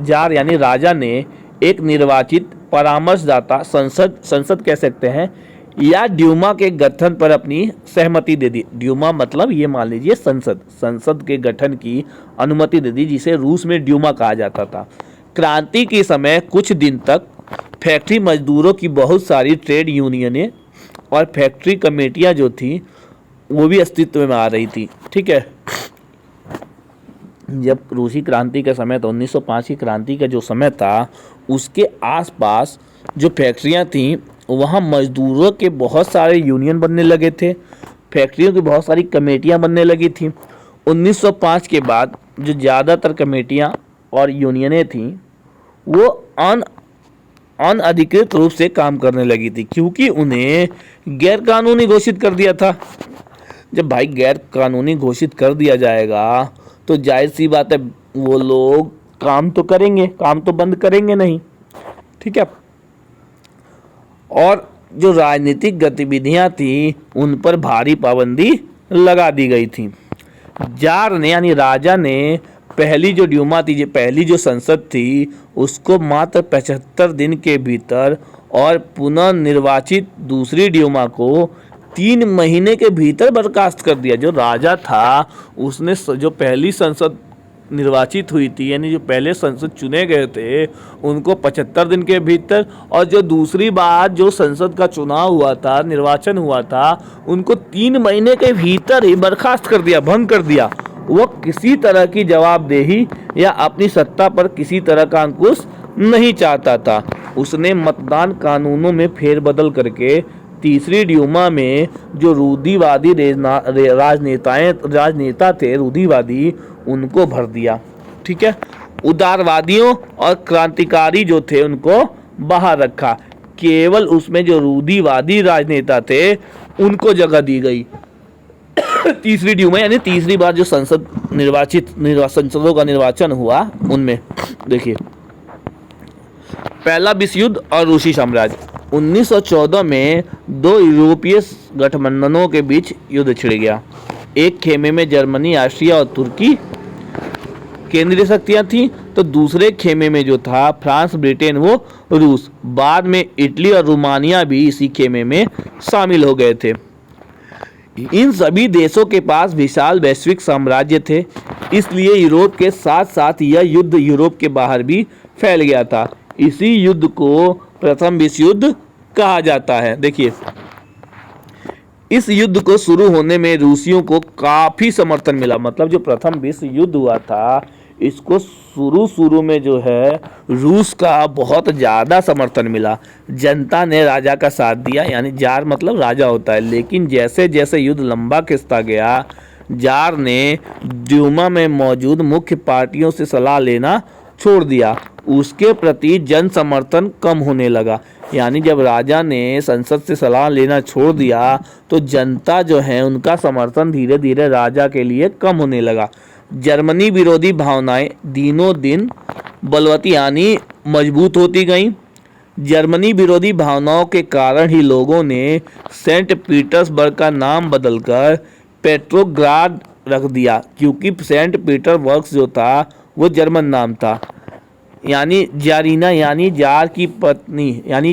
जार यानी राजा ने एक निर्वाचित परामर्शदाता संसद कह सकते हैं या ड्यूमा के गठन पर अपनी सहमति दे दी। ड्यूमा मतलब ये मान लीजिए संसद के गठन की अनुमति दे दी, जिसे रूस में ड्यूमा कहा जाता था। क्रांति के समय कुछ दिन तक फैक्ट्री मजदूरों की बहुत सारी ट्रेड यूनियनें और फैक्ट्री कमेटियां जो थी वो भी अस्तित्व में आ रही थी। ठीक है, जब रूसी क्रांति का समय था, 1905 की क्रांति का जो समय था, उसके आसपास जो फैक्ट्रियां थीं वहाँ मजदूरों के बहुत सारे यूनियन बनने लगे थे, फैक्ट्रियों की बहुत सारी कमेटियां बनने लगी थी। 1905 के बाद जो ज़्यादातर कमेटियां और यूनियनें थीं वो अनधिकृत रूप से काम करने लगी थी, क्योंकि उन्हें गैर कानूनी घोषित कर दिया था। जब भाई गैर कानूनी घोषित कर दिया जाएगा तो जाहिर सी बात है वो लोग काम तो करेंगे, काम तो बंद करेंगे नहीं। ठीक है, और जो राजनीतिक गतिविधियां थी उन पर भारी पाबंदी लगा दी गई थी। जार ने यानी राजा ने पहली जो ड्यूमा थी, पहली जो संसद थी, उसको मात्र 75 दिन के भीतर और पुनः निर्वाचित दूसरी ड्यूमा को 3 महीने के भीतर बर्खास्त कर दिया। जो राजा था उसने जो पहली संसद निर्वाचित हुई थी, यानी जो पहले संसद चुने गए थे, उनको 75 दिन के भीतर, और जो दूसरी बार जो संसद का चुनाव हुआ था, निर्वाचन हुआ था, उनको 3 महीने के भीतर ही बर्खास्त कर दिया, भंग कर दिया। वो किसी तरह की जवाबदेही या अपनी सत्ता पर किसी तरह का अंकुश नहीं चाहता था। उसने मतदान कानूनों में फेरबदल करके तीसरी ड्यूमा में जो रूढ़िवादी राजनेता थे, रूढ़िवादी, उनको भर दिया। ठीक है, उदारवादियों और क्रांतिकारी जो थे उनको बाहर रखा, केवल उसमें जो रूढ़िवादी राजनेता थे उनको जगह दी गई। तीसरी ड्यूमा यानी तीसरी बार जो संसदों का निर्वाचन हुआ, उनमें देखिए पहला विश्व युद्ध और रूसी साम्राज्य। 1914 में 2 यूरोपीय गठबंधनों के बीच युद्ध छिड़ गया। एक खेमे में जर्मनी, ऑस्ट्रिया और तुर्की केंद्रीय शक्तियां थीं, तो दूसरे खेमे में जो था फ्रांस, ब्रिटेन, वो रूस। बाद में इटली और रोमानिया भी इसी खेमे में शामिल हो गए थे। इन सभी देशों के पास विशाल वैश्विक साम्राज्य थे, इसलिए यूरोप के साथ साथ यह युद्ध यूरोप के बाहर भी फैल गया था। इसी युद्ध को प्रथम विश्व युद्ध कहा जाता है। देखिए इस युद्ध को शुरू होने में रूसियों को काफ़ी समर्थन मिला, मतलब जो प्रथम विश्व युद्ध हुआ था, इसको शुरू में जो है रूस का बहुत ज़्यादा समर्थन मिला। जनता ने राजा का साथ दिया, यानी जार मतलब राजा होता है। लेकिन जैसे जैसे युद्ध लंबा खिंचता गया, जार ने ड्यूमा में मौजूद मुख्य पार्टियों से सलाह लेना छोड़ दिया। उसके प्रति जन समर्थन कम होने लगा। यानी जब राजा ने संसद से सलाह लेना छोड़ दिया तो जनता जो है उनका समर्थन धीरे धीरे राजा के लिए कम होने लगा। जर्मनी विरोधी भावनाएं दिनों दिन बलवती यानी मजबूत होती गईं। जर्मनी विरोधी भावनाओं के कारण ही लोगों ने सेंट पीटर्सबर्ग का नाम बदलकर पेट्रोग्राड रख दिया, क्योंकि सेंट पीटर्सबर्ग जो था वो जर्मन नाम था। यानी जारीना यानी जार की पत्नी यानी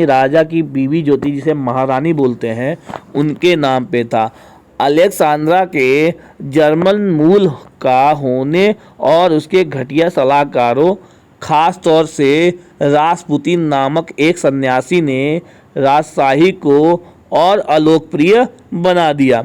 राजा की बीवी जो थी, जिसे महारानी बोलते हैं, उनके नाम पे था। अलेक्सांद्रा के जर्मन मूल का होने और उसके घटिया सलाहकारों, खास तौर से रासपुतिन नामक एक सन्यासी ने राजशाही को और अलोकप्रिय बना दिया।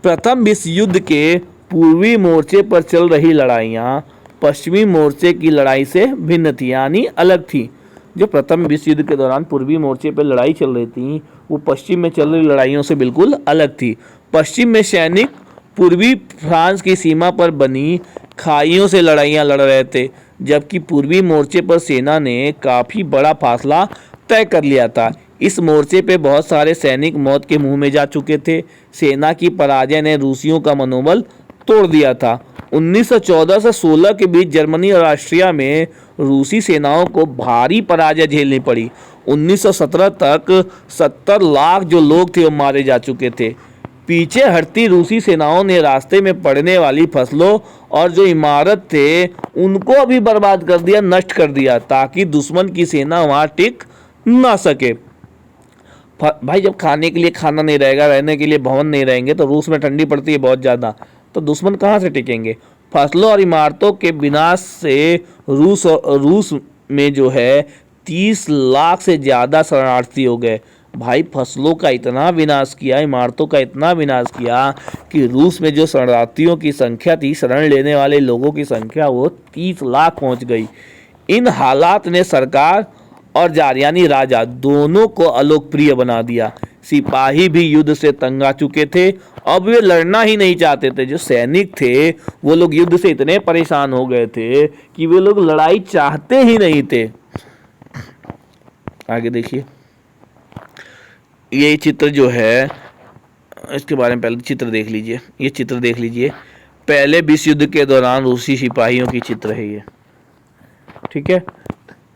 प्रथम विश्व युद्ध के पूर्वी मोर्चे पर चल रही लड़ाइयाँ पश्चिमी मोर्चे की लड़ाई से भिन्न थी, यानी अलग थी। जो प्रथम विश्व युद्ध के दौरान पूर्वी मोर्चे पर लड़ाई चल रही थी, वो पश्चिम में चल रही लड़ाइयों से बिल्कुल अलग थी। पश्चिम में सैनिक पूर्वी फ्रांस की सीमा पर बनी खाइयों से लड़ाइयाँ लड़ रहे थे, जबकि पूर्वी मोर्चे पर सेना ने काफ़ी बड़ा फासला तय कर लिया था। इस मोर्चे पे बहुत सारे सैनिक मौत के मुंह में जा चुके थे। सेना की पराजय ने रूसियों का मनोबल तोड़ दिया था। 1914 से 16 के बीच जर्मनी और ऑस्ट्रिया में रूसी सेनाओं को भारी पराजय झेलनी पड़ी। 1917 तक 70 लाख जो लोग थे वो मारे जा चुके थे। पीछे हटती रूसी सेनाओं ने रास्ते में पड़ने वाली फसलों और जो इमारत थे उनको भी बर्बाद कर दिया, नष्ट कर दिया, ताकि दुश्मन की सेना वहां टिक ना सके। भाई जब खाने के लिए खाना नहीं रहेगा, रहने के लिए भवन नहीं रहेंगे, तो रूस में ठंडी पड़ती है बहुत ज़्यादा, तो दुश्मन कहाँ से टिकेंगे। फसलों और इमारतों के विनाश से रूस में जो है 30 लाख से ज़्यादा शरणार्थी हो गए। भाई फसलों का इतना विनाश किया, इमारतों का इतना विनाश किया कि रूस में जो शरणार्थियों की संख्या थी, शरण लेने वाले लोगों की संख्या, वो 30 लाख पहुंच गई। इन हालात ने सरकार और जार यानी राजा दोनों को अलोकप्रिय बना दिया। सिपाही भी युद्ध से तंग आ चुके थे, अब वे लड़ना ही नहीं चाहते थे। जो सैनिक थे वो लोग युद्ध से इतने परेशान हो गए थे कि वे लोग लड़ाई चाहते ही नहीं थे। आगे देखिए, ये चित्र जो है, इसके बारे में पहले चित्र देख लीजिए। ये चित्र देख लीजिए, पहले विश्व युद्ध के दौरान रूसी सिपाहियों की चित्र है ये, ठीक है।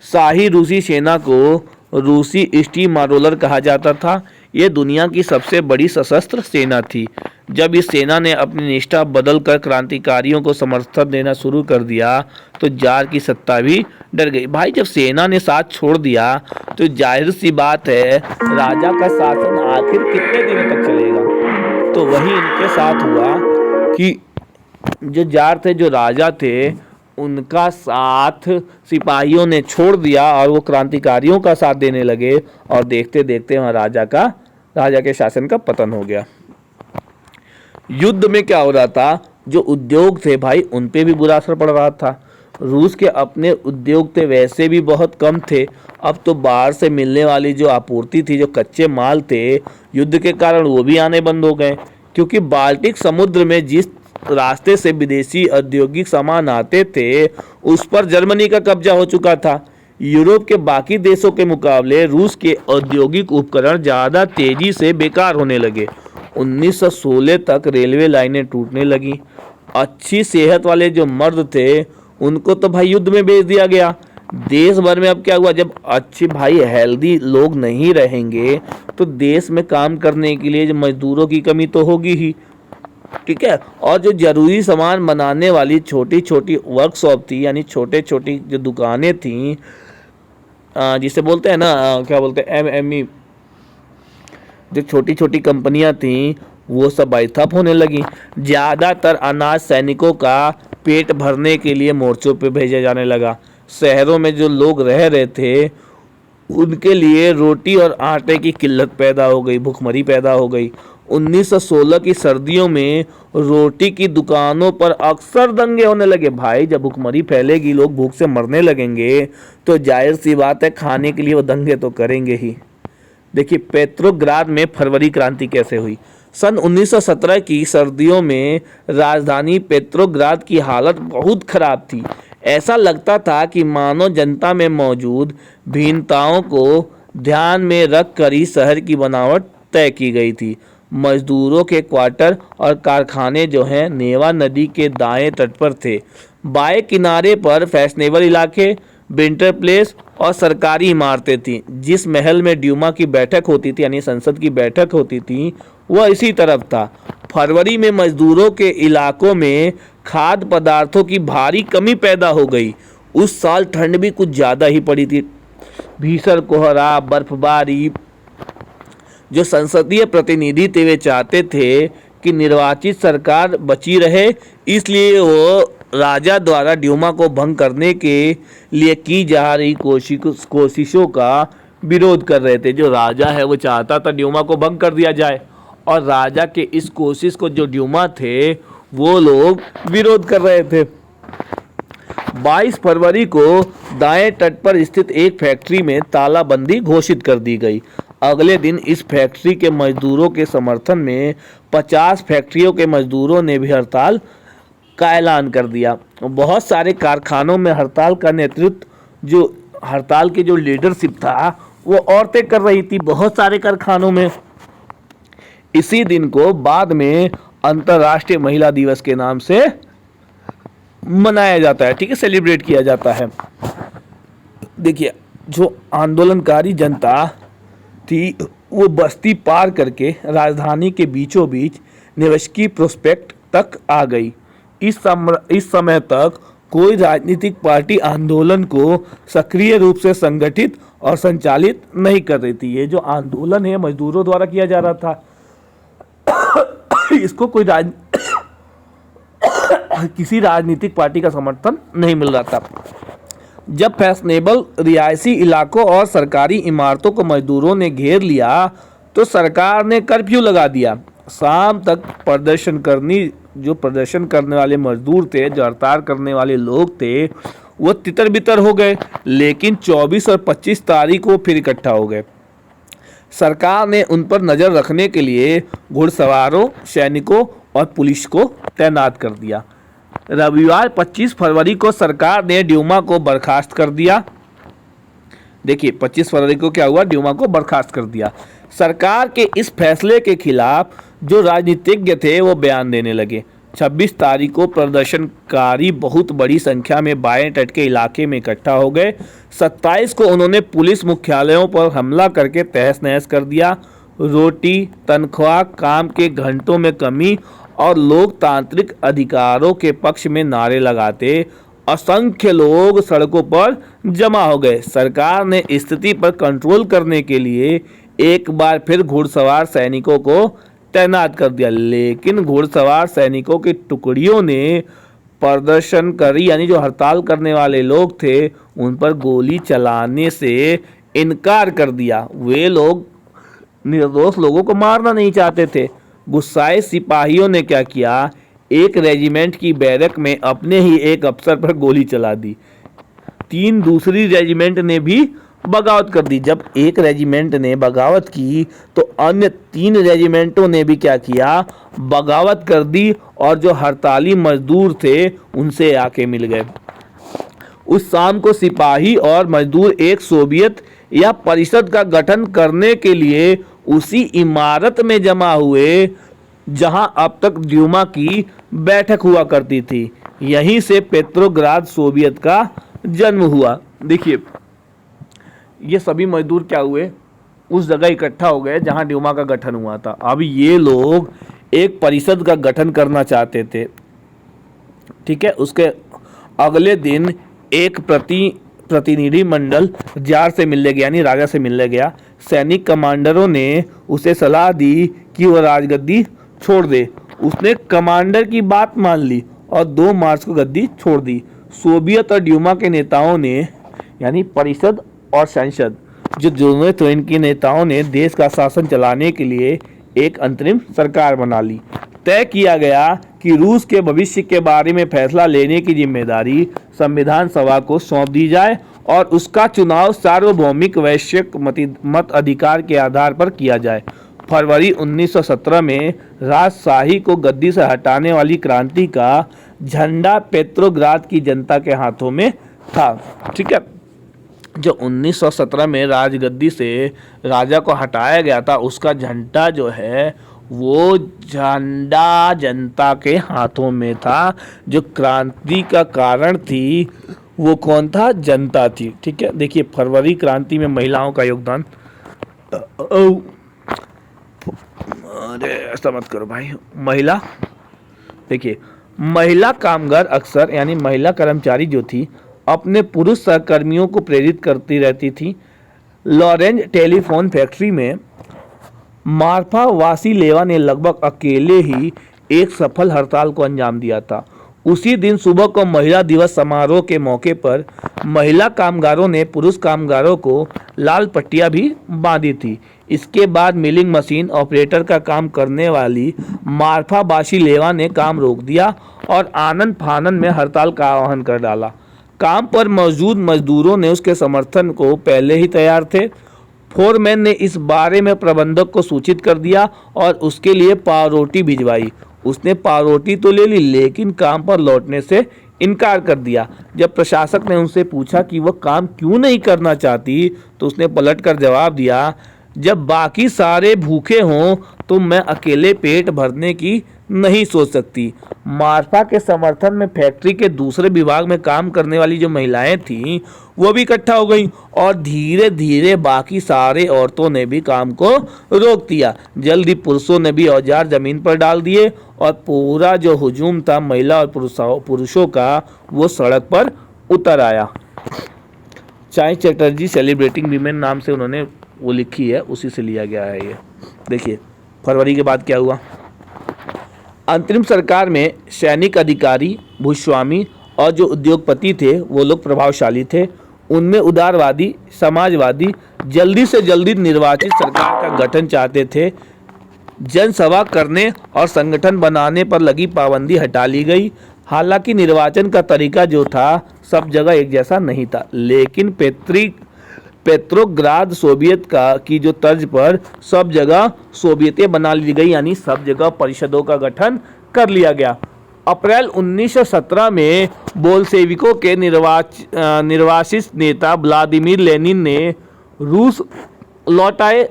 शाही रूसी सेना को रूसी स्टीमारोलर कहा जाता था। ये दुनिया की सबसे बड़ी सशस्त्र सेना थी। जब इस सेना ने अपनी निष्ठा बदलकर क्रांतिकारियों को समर्थन देना शुरू कर दिया तो जार की सत्ता भी डर गई। भाई जब सेना ने साथ छोड़ दिया तो जाहिर सी बात है राजा का शासन आखिर कितने दिनों तक चलेगा। तो वही इनके साथ हुआ कि जो जार थे, जो राजा थे, उनका साथ सिपाहियों ने छोड़ दिया और वो क्रांतिकारियों का साथ देने लगे, और देखते देखते वहाँ राजा के शासन का पतन हो गया। युद्ध में क्या हो रहा था, जो उद्योग थे भाई उन पे भी बुरा असर पड़ रहा था। रूस के अपने उद्योग थे वैसे भी बहुत कम थे, अब तो बाहर से मिलने वाली जो आपूर्ति थी, जो कच्चे माल थे, युद्ध के कारण वो भी आने बंद हो गए, क्योंकि बाल्टिक समुद्र में जिस रास्ते से विदेशी औद्योगिक सामान आते थे उस पर जर्मनी का कब्जा हो चुका था। यूरोप के बाकी देशों के मुकाबले रूस के औद्योगिक उपकरण ज़्यादा तेजी से बेकार होने लगे। 1916 तक रेलवे लाइनें टूटने लगी। अच्छी सेहत वाले जो मर्द थे उनको तो भाई युद्ध में भेज दिया गया। देश भर में अब क्या हुआ, जब अच्छे भाई हेल्दी लोग नहीं रहेंगे तो देश में काम करने के लिए जो मजदूरों की कमी तो होगी ही, ठीक है। और जो जरूरी सामान बनाने वाली छोटी छोटी वर्कशॉप थी, यानी छोटे छोटी जो दुकानें थीं, जिसे बोलते हैं ना, क्या बोलते हैं, एमएमई, जो छोटी छोटी कंपनियां थीं वो सब ठप होने लगी। ज़्यादातर अनाज सैनिकों का पेट भरने के लिए मोर्चों पे भेजा जाने लगा। शहरों में जो लोग रह रहे थे उनके लिए रोटी और आटे की किल्लत पैदा हो गई, भुखमरी पैदा हो गई। 1916 की सर्दियों में रोटी की दुकानों पर अक्सर दंगे होने लगे। भाई जब भुखमरी फैलेगी, लोग भूख से मरने लगेंगे, तो जाहिर सी बात है खाने के लिए वो दंगे तो करेंगे ही। देखिए पेट्रोग्राद में फरवरी क्रांति कैसे हुई। सन 1917 की सर्दियों में राजधानी पेट्रोग्राद की हालत बहुत खराब थी। ऐसा लगता था कि मानव जनता में मौजूद भिन्नताओं को ध्यान में रख कर ही शहर की बनावट तय की गई थी। मजदूरों के क्वार्टर और कारखाने जो हैं नेवा नदी के दाएं तट पर थे। बाएं किनारे पर फैशनेबल इलाके, विंटर प्लेस और सरकारी इमारतें थीं। जिस महल में ड्यूमा की बैठक होती थी, यानी संसद की बैठक होती थी, वह इसी तरफ था। फरवरी में मजदूरों के इलाकों में खाद्य पदार्थों की भारी कमी पैदा हो गई। उस साल ठंड भी कुछ ज़्यादा ही पड़ी थी। भीषण कोहरा, बर्फबारी। जो संसदीय प्रतिनिधि थे वे चाहते थे कि निर्वाचित सरकार बची रहे, इसलिए वो राजा द्वारा ड्यूमा को भंग करने के लिए की जा रही कोशिशों का विरोध कर रहे थे। जो राजा है वो चाहता था ड्यूमा को भंग कर दिया जाए, और राजा के इस कोशिश को जो ड्यूमा थे वो लोग विरोध कर रहे थे। 22 फरवरी को दाएं तट पर स्थित एक फैक्ट्री में तालाबंदी घोषित कर दी गई। अगले दिन इस फैक्ट्री के मजदूरों के समर्थन में 50 फैक्ट्रियों के मजदूरों ने भी हड़ताल का ऐलान कर दिया। बहुत सारे कारखानों में हड़ताल का नेतृत्व, जो हड़ताल की जो लीडरशिप था वो औरतें कर रही थी बहुत सारे कारखानों में। इसी दिन को बाद में अंतर्राष्ट्रीय महिला दिवस के नाम से मनाया जाता है, ठीक है, सेलिब्रेट किया जाता है। देखिए, जो आंदोलनकारी जनता थी वो बस्ती पार करके राजधानी के बीचों बीच नेवस्की प्रोस्पेक्ट तक आ गई। इस समय तक कोई राजनीतिक पार्टी आंदोलन को सक्रिय रूप से संगठित और संचालित नहीं कर रही थी। ये जो आंदोलन है मजदूरों द्वारा किया जा रहा था, इसको कोई किसी राजनीतिक पार्टी का समर्थन नहीं मिल रहा था। जब फैशनेबल रिहायशी इलाकों और सरकारी इमारतों को मजदूरों ने घेर लिया तो सरकार ने कर्फ्यू लगा दिया। शाम तक जो प्रदर्शन करने वाले मजदूर थे, जो हड़ताल करने वाले लोग थे, वो तितर बितर हो गए, लेकिन 24 और 25 तारीख को फिर इकट्ठा हो गए। सरकार ने उन पर नज़र रखने के लिए घुड़सवारों, सैनिकों और पुलिस को तैनात कर दिया। रविवार 25 फरवरी को सरकार ने ड्यूमा को बर्खास्त कर दिया। देखिए, 25 फरवरी को क्या हुआ, ड्यूमा को बर्खास्त कर दिया। सरकार के इस फैसले के खिलाफ जो राजनीतिज्ञ थे वो बयान देने लगे। 26 तारीख को प्रदर्शनकारी बहुत बड़ी संख्या में बाएं तट के इलाके में इकट्ठा हो गए। 27 को उन्होंने पुलिस मुख्यालयों पर हमला करके तहस नहस कर दिया। रोटी, तनख्वाह, काम के घंटों में कमी और लोकतांत्रिक अधिकारों के पक्ष में नारे लगाते असंख्य लोग सड़कों पर जमा हो गए। सरकार ने स्थिति पर कंट्रोल करने के लिए एक बार फिर घुड़सवार सैनिकों को तैनात कर दिया, लेकिन घुड़सवार सैनिकों की टुकड़ियों ने प्रदर्शनकारी यानी जो हड़ताल करने वाले लोग थे उन पर गोली चलाने से इनकार कर दिया। वे लोग निर्दोष लोगों को मारना नहीं चाहते थे। गुस्साए सिपाहियों ने क्या किया, एक रेजिमेंट की बैरक में अपने ही एक अफसर पर गोली चला दी। 3 दूसरी रेजिमेंट ने भी बगावत कर दी। जब एक रेजिमेंट ने बगावत की तो अन्य 3 रेजिमेंटों ने भी क्या किया, बगावत कर दी और जो हड़ताली मजदूर थे उनसे आके मिल गए। उस शाम को सिपाही और मजदूर एक सोवियत या परिषद का गठन करने के लिए उसी इमारत में जमा हुए जहां अब तक ड्यूमा की बैठक हुआ करती थी। यहीं से पेट्रोग्राद सोवियत का जन्म हुआ। देखिए, ये सभी मजदूर क्या हुए, उस जगह इकट्ठा हो गए जहां ड्यूमा का गठन हुआ था। अब ये लोग एक परिषद का गठन करना चाहते थे, ठीक है। उसके अगले दिन एक प्रतिनिधि मंडल जार से मिलने गया, यानी राजा से मिलने गया। सैनिक कमांडरों ने उसे सलाह दी कि वह राजगद्दी छोड़ दे। उसने कमांडर की बात मान ली और 2 मार्च को गद्दी छोड़ दी। सोवियत और ड्यूमा के नेताओं ने, यानी परिषद और संसद, जो दोनों तो इनके नेताओं ने देश का शासन चलाने के लिए एक अंतरिम सरकार बना ली। तय किया गया कि रूस के भविष्य के बारे में फैसला लेने की जिम्मेदारी संविधान सभा को सौंप दी जाए और उसका चुनाव सार्वभौमिक वैश्विक मत अधिकार के आधार पर किया जाए। फरवरी 1917 में राजशाही को गद्दी से हटाने वाली क्रांति का झंडा पेट्रोग्राद की जनता के हाथों में था, ठीक है। जो 1917 में राजगद्दी से राजा को हटाया गया था, उसका झंडा जो है वो झंडा जनता के हाथों में था। जो क्रांति का कारण थी वो कौन था, जनता थी, ठीक है। देखिए, फरवरी क्रांति में महिलाओं का योगदान, अरे ऐसा मत करो भाई। महिला, देखिए, महिला कामगार अक्सर, यानी महिला कर्मचारी जो थी, अपने पुरुष सहकर्मियों को प्रेरित करती रहती थी। लॉरेंज टेलीफोन फैक्ट्री में मार्फा वासिलेवा ने लगभग अकेले ही एक सफल हड़ताल को अंजाम दिया था। उसी दिन सुबह को महिला दिवस समारोह के मौके पर महिला कामगारों ने पुरुष कामगारों को लाल पट्टियां भी बांधी थी। इसके बाद मिलिंग मशीन ऑपरेटर का काम करने वाली मार्फा वासिलेवा ने काम रोक दिया और आनंद फानन में हड़ताल का आह्वान कर डाला। काम पर मौजूद मजदूरों ने उसके समर्थन को पहले ही तैयार थे। फोरमैन ने इस बारे में प्रबंधक को सूचित कर दिया और उसके लिए पावरोटी भिजवाई। उसने पावरोटी तो ले ली लेकिन काम पर लौटने से इनकार कर दिया। जब प्रशासक ने उनसे पूछा कि वह काम क्यों नहीं करना चाहती तो उसने पलटकर जवाब दिया, जब बाकी सारे भूखे हों तो मैं अकेले पेट भरने की नहीं सोच सकती। मार्फा के समर्थन में फैक्ट्री के दूसरे विभाग में काम करने वाली जो महिलाएं थीं वो भी इकट्ठा हो गईं और धीरे धीरे बाकी सारे औरतों ने भी काम को रोक दिया। जल्दी पुरुषों ने भी औजार जमीन पर डाल दिए और पूरा जो हुजूम था महिला और पुरुषों का वो सड़क पर उतर आया। चाय चटर्जी सेलिब्रेटिंग वीमेन नाम से उन्होंने वो लिखी है, उसी से लिया गया है ये। देखिए फरवरी के बाद क्या हुआ। अंतरिम सरकार में सैनिक अधिकारी, भूस्वामी और जो उद्योगपति थे वो लोग प्रभावशाली थे। उनमें उदारवादी, समाजवादी जल्दी से जल्दी निर्वाचित सरकार का गठन चाहते थे। जनसभा करने और संगठन बनाने पर लगी पाबंदी हटा ली गई। हालांकि निर्वाचन का तरीका जो था सब जगह एक जैसा नहीं था, लेकिन पेट्रोग्राद सोवियत की जो तर्ज पर सब जगह सोवियतें बना ली गई, यानी सब जगह परिषदों का गठन कर लिया गया। अप्रैल 1917 में बोल्शेविकों के निर्वासित नेता व्लादिमीर लेनिन ने रूस लौट आए।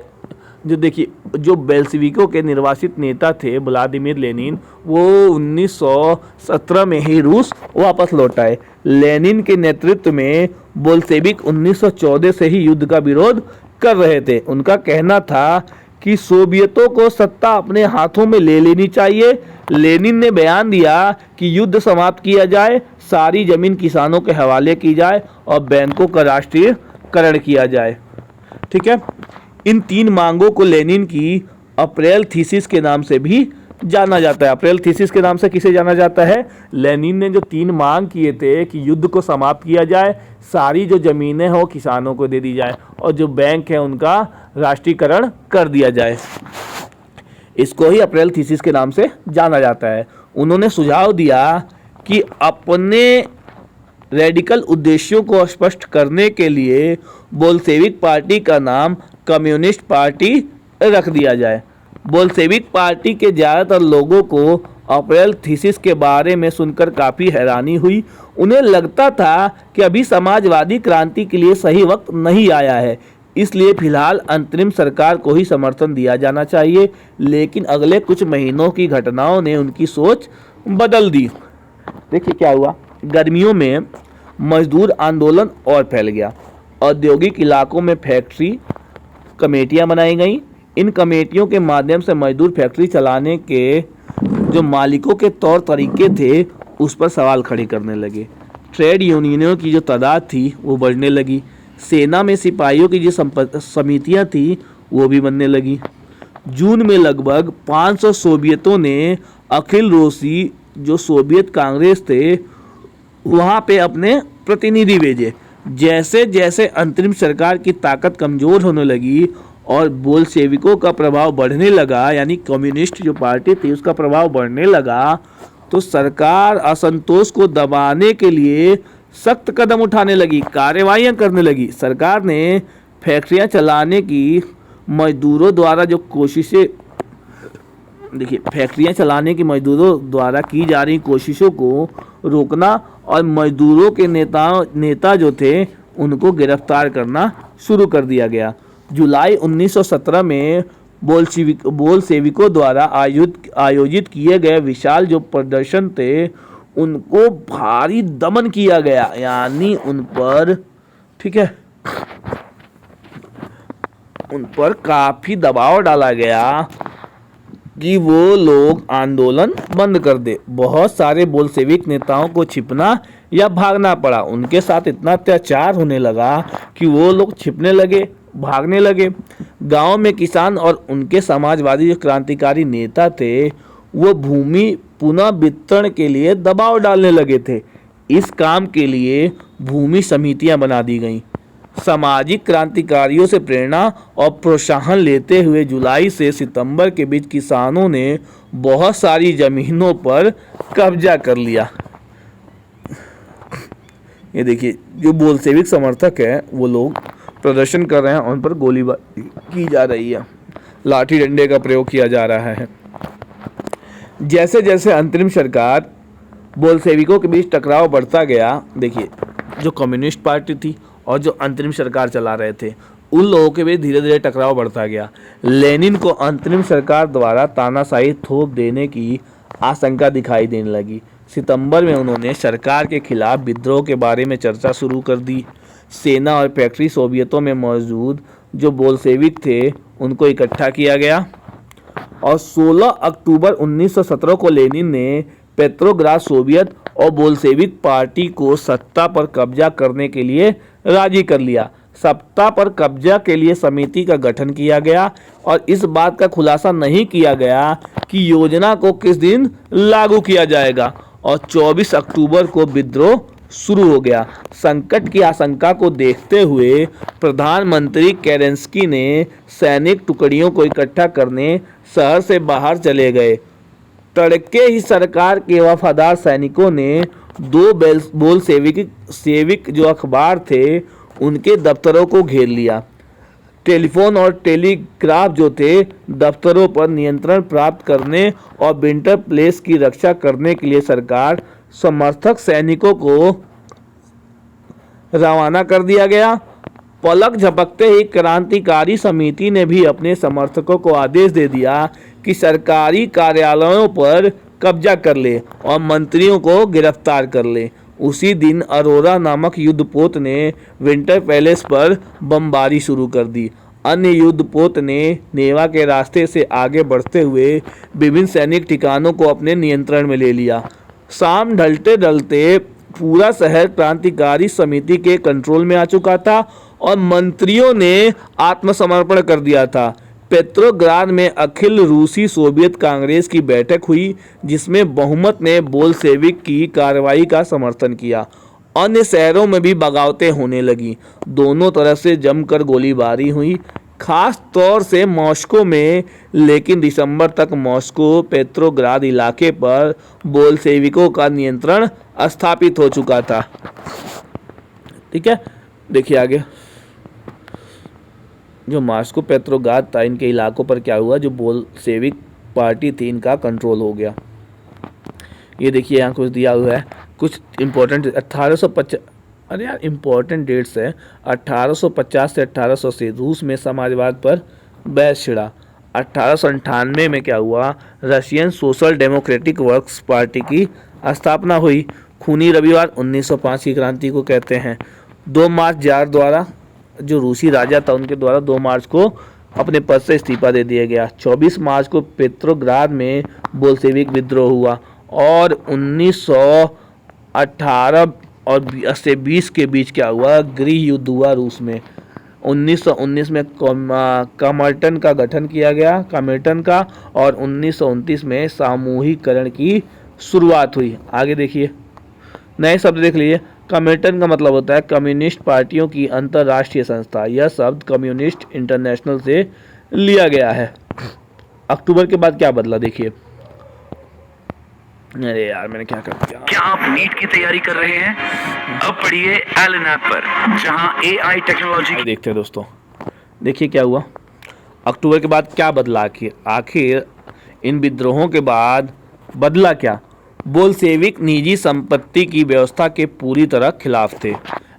जो देखिए जो बेल्शेविकों के निर्वासित नेता थे व्लादिमीर लेनिन, वो 1917 में ही रूस वापस लौट आए। लेनिन के नेतृत्व में बोल्शेविक 1914 से ही युद्ध का विरोध कर रहे थे। उनका कहना था कि सोवियतों को सत्ता अपने हाथों में ले लेनी चाहिए। लेनिन ने बयान दिया कि युद्ध समाप्त किया जाए, सारी जमीन किसानों के हवाले की जाए और बैंकों का राष्ट्रीयकरण किया जाए। ठीक है, इन तीन मांगों को लेनिन की अप्रैल थीसिस के नाम से भी जाना जाता है। अप्रैल थीसिस के नाम से किसे जाना जाता है? लेनिन ने जो तीन मांग किए थे कि युद्ध को समाप्त किया जाए, सारी जो जमीनें हो किसानों को दे दी जाए और जो बैंक है उनका राष्ट्रीयकरण कर दिया जाए, इसको ही अप्रैल थीसिस के नाम से जाना जाता है। उन्होंने सुझाव दिया कि अपने रेडिकल उद्देश्यों को स्पष्ट करने के लिए बोल्शेविक पार्टी का नाम कम्युनिस्ट पार्टी रख दिया जाए। बोल्शेविक पार्टी के ज़्यादातर लोगों को अप्रैल थीसिस के बारे में सुनकर काफ़ी हैरानी हुई। उन्हें लगता था कि अभी समाजवादी क्रांति के लिए सही वक्त नहीं आया है, इसलिए फिलहाल अंतरिम सरकार को ही समर्थन दिया जाना चाहिए। लेकिन अगले कुछ महीनों की घटनाओं ने उनकी सोच बदल दी। देखिए क्या हुआ। गर्मियों में मजदूर आंदोलन और फैल गया। औद्योगिक इलाकों में फैक्ट्री कमेटियां बनाई गईं। इन कमेटियों के माध्यम से मजदूर फैक्ट्री चलाने के जो मालिकों के तौर तरीके थे उस पर सवाल खड़े करने लगे। ट्रेड यूनियनों की जो तादाद थी वो बढ़ने लगी। सेना में सिपाहियों की जो समितियां थी वो भी बनने लगी। जून में लगभग 500 सोवियतों ने अखिल रूसी जो सोवियत कांग्रेस थे वहाँ पे अपने प्रतिनिधि भेजे। जैसे जैसे अंतरिम सरकार की ताकत कमज़ोर होने लगी और बोल्शेविकों का प्रभाव बढ़ने लगा, यानी कम्युनिस्ट जो पार्टी थी उसका प्रभाव बढ़ने लगा, तो सरकार असंतोष को दबाने के लिए सख्त कदम उठाने लगी, कार्रवाइयाँ करने लगी। सरकार ने फैक्ट्रियाँ चलाने की मजदूरों द्वारा जो कोशिशें, देखिए फैक्ट्रियाँ चलाने की मजदूरों द्वारा की जा रही कोशिशों को रोकना और मजदूरों के नेता जो थे उनको गिरफ्तार करना शुरू कर दिया गया। जुलाई 1917 में बोल्शेविकों द्वारा आयोजित किए गए विशाल जो प्रदर्शन थे उनको भारी दमन किया गया, यानी उन पर, ठीक है, उन पर काफ़ी दबाव डाला गया कि वो लोग आंदोलन बंद कर दे। बहुत सारे बोल्शेविक नेताओं को छिपना या भागना पड़ा। उनके साथ इतना अत्याचार होने लगा कि वो लोग छिपने लगे, भागने लगे। गांव में किसान और उनके समाजवादी जो क्रांतिकारी नेता थे वो भूमि पुनः वितरण के लिए दबाव डालने लगे थे। इस काम के लिए भूमि समितियां बना दी गईं। सामाजिक क्रांतिकारियों से प्रेरणा और प्रोत्साहन लेते हुए जुलाई से सितंबर के बीच किसानों ने बहुत सारी जमीनों पर कब्जा कर लिया। ये देखिए जो बोल्शेविक समर्थक हैं वो लोग प्रदर्शन कर रहे हैं उन पर गोलीबारी की जा रही है, लाठी डंडे का प्रयोग किया जा रहा है। जैसे जैसे अंतरिम सरकार बोल्शेविकों के बीच टकराव बढ़ता गया, देखिए जो कम्युनिस्ट पार्टी थी और जो अंतरिम सरकार चला रहे थे उन लोगों के बीच धीरे धीरे टकराव बढ़ता गया। लेनिन को अंतरिम सरकार द्वारा तानाशाही थोप देने की आशंका दिखाई देने लगी। सितंबर में उन्होंने सरकार के खिलाफ विद्रोह के बारे में चर्चा शुरू कर दी। सेना और फैक्ट्री सोवियतों में मौजूद जो बोल्शेविक थे उनको इकट्ठा किया गया और 16 अक्टूबर 1917 को लेनिन ने पेट्रोग्राद सोवियत और बोल्शेविक पार्टी को सत्ता पर कब्जा करने के लिए राजी कर लिया। सत्ता पर कब्जा के लिए समिति का गठन किया गया और इस बात का खुलासा नहीं किया गया कि योजना को किस दिन लागू किया जाएगा और 24 अक्टूबर को विद्रोह शुरू हो गया। संकट की आशंका को देखते हुए प्रधानमंत्री केरेंस्की ने सैनिक टुकड़ियों को इकट्ठा करने शहर से बाहर चले गए। तड़के ही सरकार के वफादार सैनिकों ने दो बोल्शेविक जो अखबार थे उनके दफ्तरों को घेर लिया। टेलीफोन और टेलीग्राफ जो थे दफ्तरों पर नियंत्रण प्राप्त करने और विंटर प्लेस की रक्षा करने के लिए सरकार समर्थक सैनिकों को रवाना कर दिया गया। पलक झपकते ही क्रांतिकारी समिति ने भी अपने समर्थकों को आदेश दे दिया कि सरकारी कार्यालयों पर कब्जा कर ले और मंत्रियों को गिरफ्तार कर ले। उसी दिन अरोरा नामक युद्धपोत ने विंटर पैलेस पर बमबारी शुरू कर दी। अन्य युद्धपोत ने नेवा के रास्ते से आगे बढ़ते हुए विभिन्न सैनिक ठिकानों को अपने नियंत्रण में ले लिया। शाम ढलते ढलते पूरा शहर क्रांतिकारी समिति के कंट्रोल में आ चुका था और मंत्रियों ने आत्मसमर्पण कर दिया था। पेट्रोग्राद में अखिल रूसी सोवियत कांग्रेस की बैठक हुई जिसमें बहुमत ने बोल्शेविक की कार्रवाई का समर्थन किया। अन्य शहरों में भी बगावतें होने लगी। दोनों तरफ से जमकर गोलीबारी हुई, खास तौर से मॉस्को में, लेकिन दिसंबर तक मॉस्को पेट्रोग्राद इलाके पर बोल्शेविकों का नियंत्रण स्थापित हो चुका था। ठीक है, देखिए आगे जो मॉस्को पेट्रोग्राद था इनके इलाकों पर क्या हुआ, जो बोल्शेविक पार्टी थी इनका कंट्रोल हो गया। ये देखिए यहाँ कुछ दिया हुआ है, कुछ इम्पोर्टेंट 1850, अरे यार इम्पोर्टेंट डेट्स है। 1850 से 1880 रूस में समाजवाद पर बहस छिड़ा। 1898 में क्या हुआ, Russian social democratic works party की स्थापना हुई। खूनी रविवार 1905 की क्रांति को कहते हैं। 2 मार्च जार द्वारा, जो रूसी राजा था उनके द्वारा 2 मार्च को अपने पद से इस्तीफा दे दिया गया। 24 मार्च को पेट्रोग्राद में बोल्शेविक विद्रोह हुआ और 1918 और से 20 के बीच क्या हुआ, गृह युद्ध हुआ रूस में। 1919 में कॉमिटन का गठन किया गया, कॉमिटन का, और 1929 में सामूहिकरण की शुरुआत हुई। आगे देखिए नए शब्द देख लीजिए। कॉमिटन का मतलब होता है कम्युनिस्ट पार्टियों की अंतर्राष्ट्रीय संस्था। यह शब्द कम्युनिस्ट इंटरनेशनल से लिया गया है। अक्टूबर के बाद क्या बदला देखिए। अरे यार मैंने क्या कर दिया। क्या आप नीट की तैयारी कर रहे हैं? अब पढ़िए एलन ऐप पर, जहां एआई टेक्नोलॉजी। देखते हैं दोस्तों, देखिए क्या हुआ। अक्टूबर के बाद क्या बदला, आखिर इन विद्रोहों के बाद बदला क्या। बोल्शेविक निजी संपत्ति की व्यवस्था के पूरी तरह खिलाफ थे।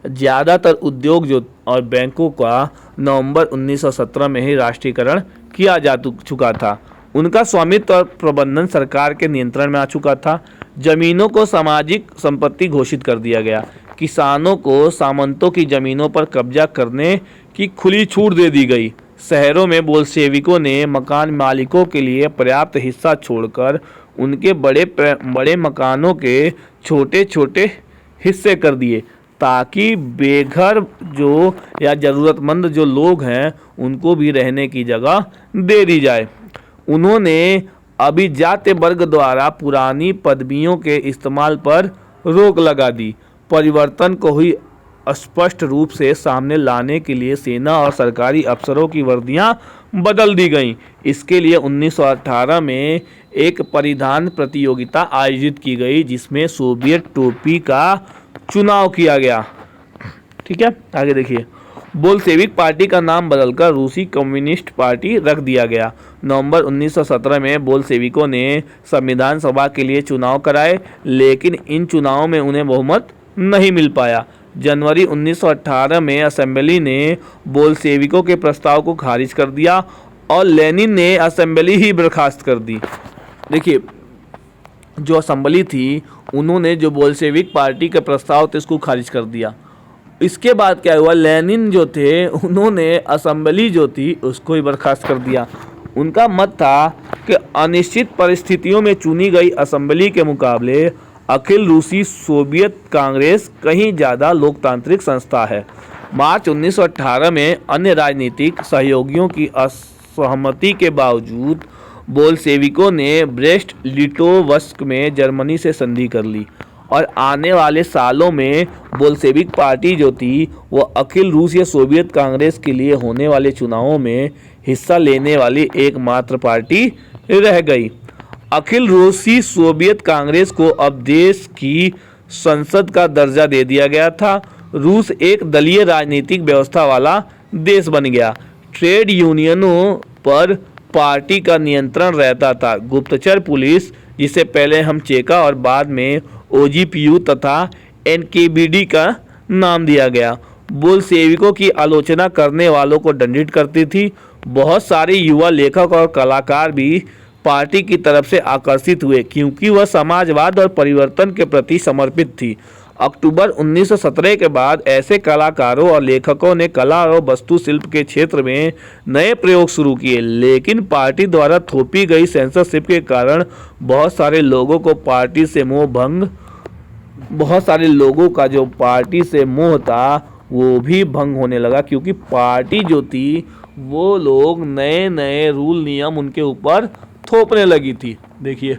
ज़्यादातर उद्योग जो और बैंकों का नवंबर 1917 में ही राष्ट्रीयकरण किया जा चुका था। उनका स्वामित्व और प्रबंधन सरकार के नियंत्रण में आ चुका था। जमीनों को सामाजिक संपत्ति घोषित कर दिया गया। किसानों को सामंतों की जमीनों पर कब्जा करने की खुली छूट दे दी गई। शहरों में बोल्शेविकों ने मकान मालिकों के लिए पर्याप्त हिस्सा छोड़कर उनके बड़े मकानों के छोटे छोटे हिस्से कर दिए ताकि बेघर जो या ज़रूरतमंद जो लोग हैं उनको भी रहने की जगह दे दी जाए। उन्होंने अभिजात वर्ग द्वारा पुरानी पदवियों के इस्तेमाल पर रोक लगा दी। परिवर्तन को ही स्पष्ट रूप से सामने लाने के लिए सेना और सरकारी अफसरों की वर्दियां बदल दी गईं। इसके लिए 1918 में एक परिधान प्रतियोगिता आयोजित की गई जिसमें सोवियत टोपी का चुनाव किया गया। ठीक है, आगे देखिए। बोल्शेविक पार्टी का नाम बदलकर रूसी कम्युनिस्ट पार्टी रख दिया गया। नवंबर 1917 में बोल्शेविकों ने संविधान सभा के लिए चुनाव कराए, लेकिन इन चुनावों में उन्हें बहुमत नहीं मिल पाया। जनवरी 1918 में असेंबली ने बोल्शेविकों के प्रस्ताव को खारिज कर दिया और लेनिन ने असेंबली ही बर्खास्त कर दी। देखिए, जो असेंबली थी उन्होंने जो बोल्शेविक पार्टी के प्रस्ताव थे उसको खारिज कर दिया। इसके बाद क्या हुआ, लेनिन जो थे उन्होंने असेंबली जो थी उसको ही बर्खास्त कर दिया। उनका मत था कि अनिश्चित परिस्थितियों में चुनी गई असेंबली के मुकाबले अखिल रूसी सोवियत कांग्रेस कहीं ज़्यादा लोकतांत्रिक संस्था है। मार्च 1918 में अन्य राजनीतिक सहयोगियों की असहमति के बावजूद बोल्शेविकों ने ब्रेस्ट लिटोवस्क में जर्मनी से संधि कर ली और आने वाले सालों में बोल्शेविक पार्टी जो थी वो अखिल रूस या सोवियत कांग्रेस के लिए होने वाले चुनावों में हिस्सा लेने वाली एकमात्र पार्टी रह गई। अखिल रूसी सोवियत कांग्रेस को अब देश की संसद का दर्जा दे दिया गया था। रूस एक दलीय राजनीतिक व्यवस्था वाला देश बन गया। ट्रेड यूनियनों पर पार्टी का नियंत्रण रहता था। गुप्तचर पुलिस, जिसे पहले हम चेका और बाद में ओजीपीयू तथा एनकेबीडी का नाम दिया गया, बोल्शेविकों की आलोचना करने वालों को दंडित करती थी। बहुत सारे युवा लेखक और कलाकार भी पार्टी की तरफ से आकर्षित हुए क्योंकि वह समाजवाद और परिवर्तन के प्रति समर्पित थी। अक्टूबर 1917 के बाद ऐसे कलाकारों और लेखकों ने कला और वास्तुशिल्प के क्षेत्र में नए प्रयोग शुरू किए, लेकिन पार्टी द्वारा थोपी गई सेंसरशिप के कारण बहुत सारे लोगों का जो पार्टी से मोह था वो भी भंग होने लगा, क्योंकि पार्टी जो थी वो लोग नए नए रूल नियम उनके ऊपर थोपने लगी थी। देखिए,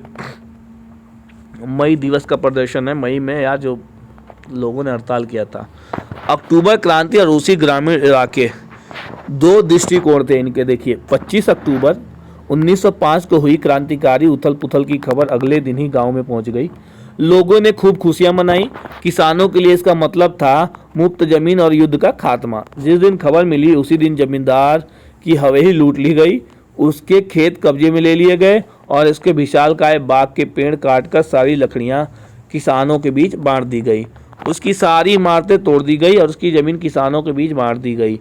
मई दिवस का प्रदर्शन है, मई में यार जो लोगों ने हड़ताल किया था। अक्टूबर क्रांति और रूसी ग्रामीण इलाके, दो दृष्टिकोण थे इनके। देखिए, 25 अक्टूबर 1905 को हुई क्रांतिकारी उथल पुथल की खबर अगले दिन ही गांव में पहुंच गई। लोगों ने खूब खुशियां मनाई। किसानों के लिए इसका मतलब था मुफ्त जमीन और युद्ध का खात्मा। जिस दिन खबर मिली उसी दिन जमींदार की हवेली लूट ली गई, उसके खेत कब्जे में ले लिए गए और इसके विशालकाय बाग के पेड़ काटकर सारी लकड़ियां किसानों के बीच बांट दी गई। उसकी सारी इमारतें तोड़ दी गई और उसकी ज़मीन किसानों के बीच बांट दी गई।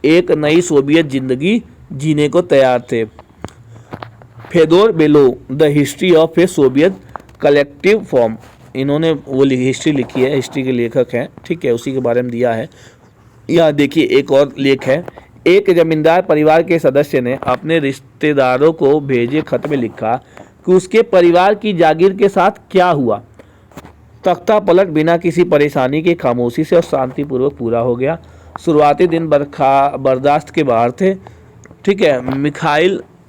एक नई सोवियत जिंदगी जीने को तैयार थे। Fedor Belov, the history of a Soviet collective farm, इन्होंने वो हिस्ट्री लिखी है, हिस्ट्री के लेखक हैं, ठीक है, उसी के बारे में दिया है। यहाँ देखिए एक और लेख है। एक जमींदार परिवार के सदस्य ने अपने रिश्तेदारों को भेजे खत में लिखा कि उसके परिवार की जागीर के साथ क्या हुआ। तख्ता पलट बिना किसी परेशानी के खामोशी से और शांतिपूर्वक पूरा हो गया। शुरुआती दिन बर्दाश्त के बाहर थे, ठीक है।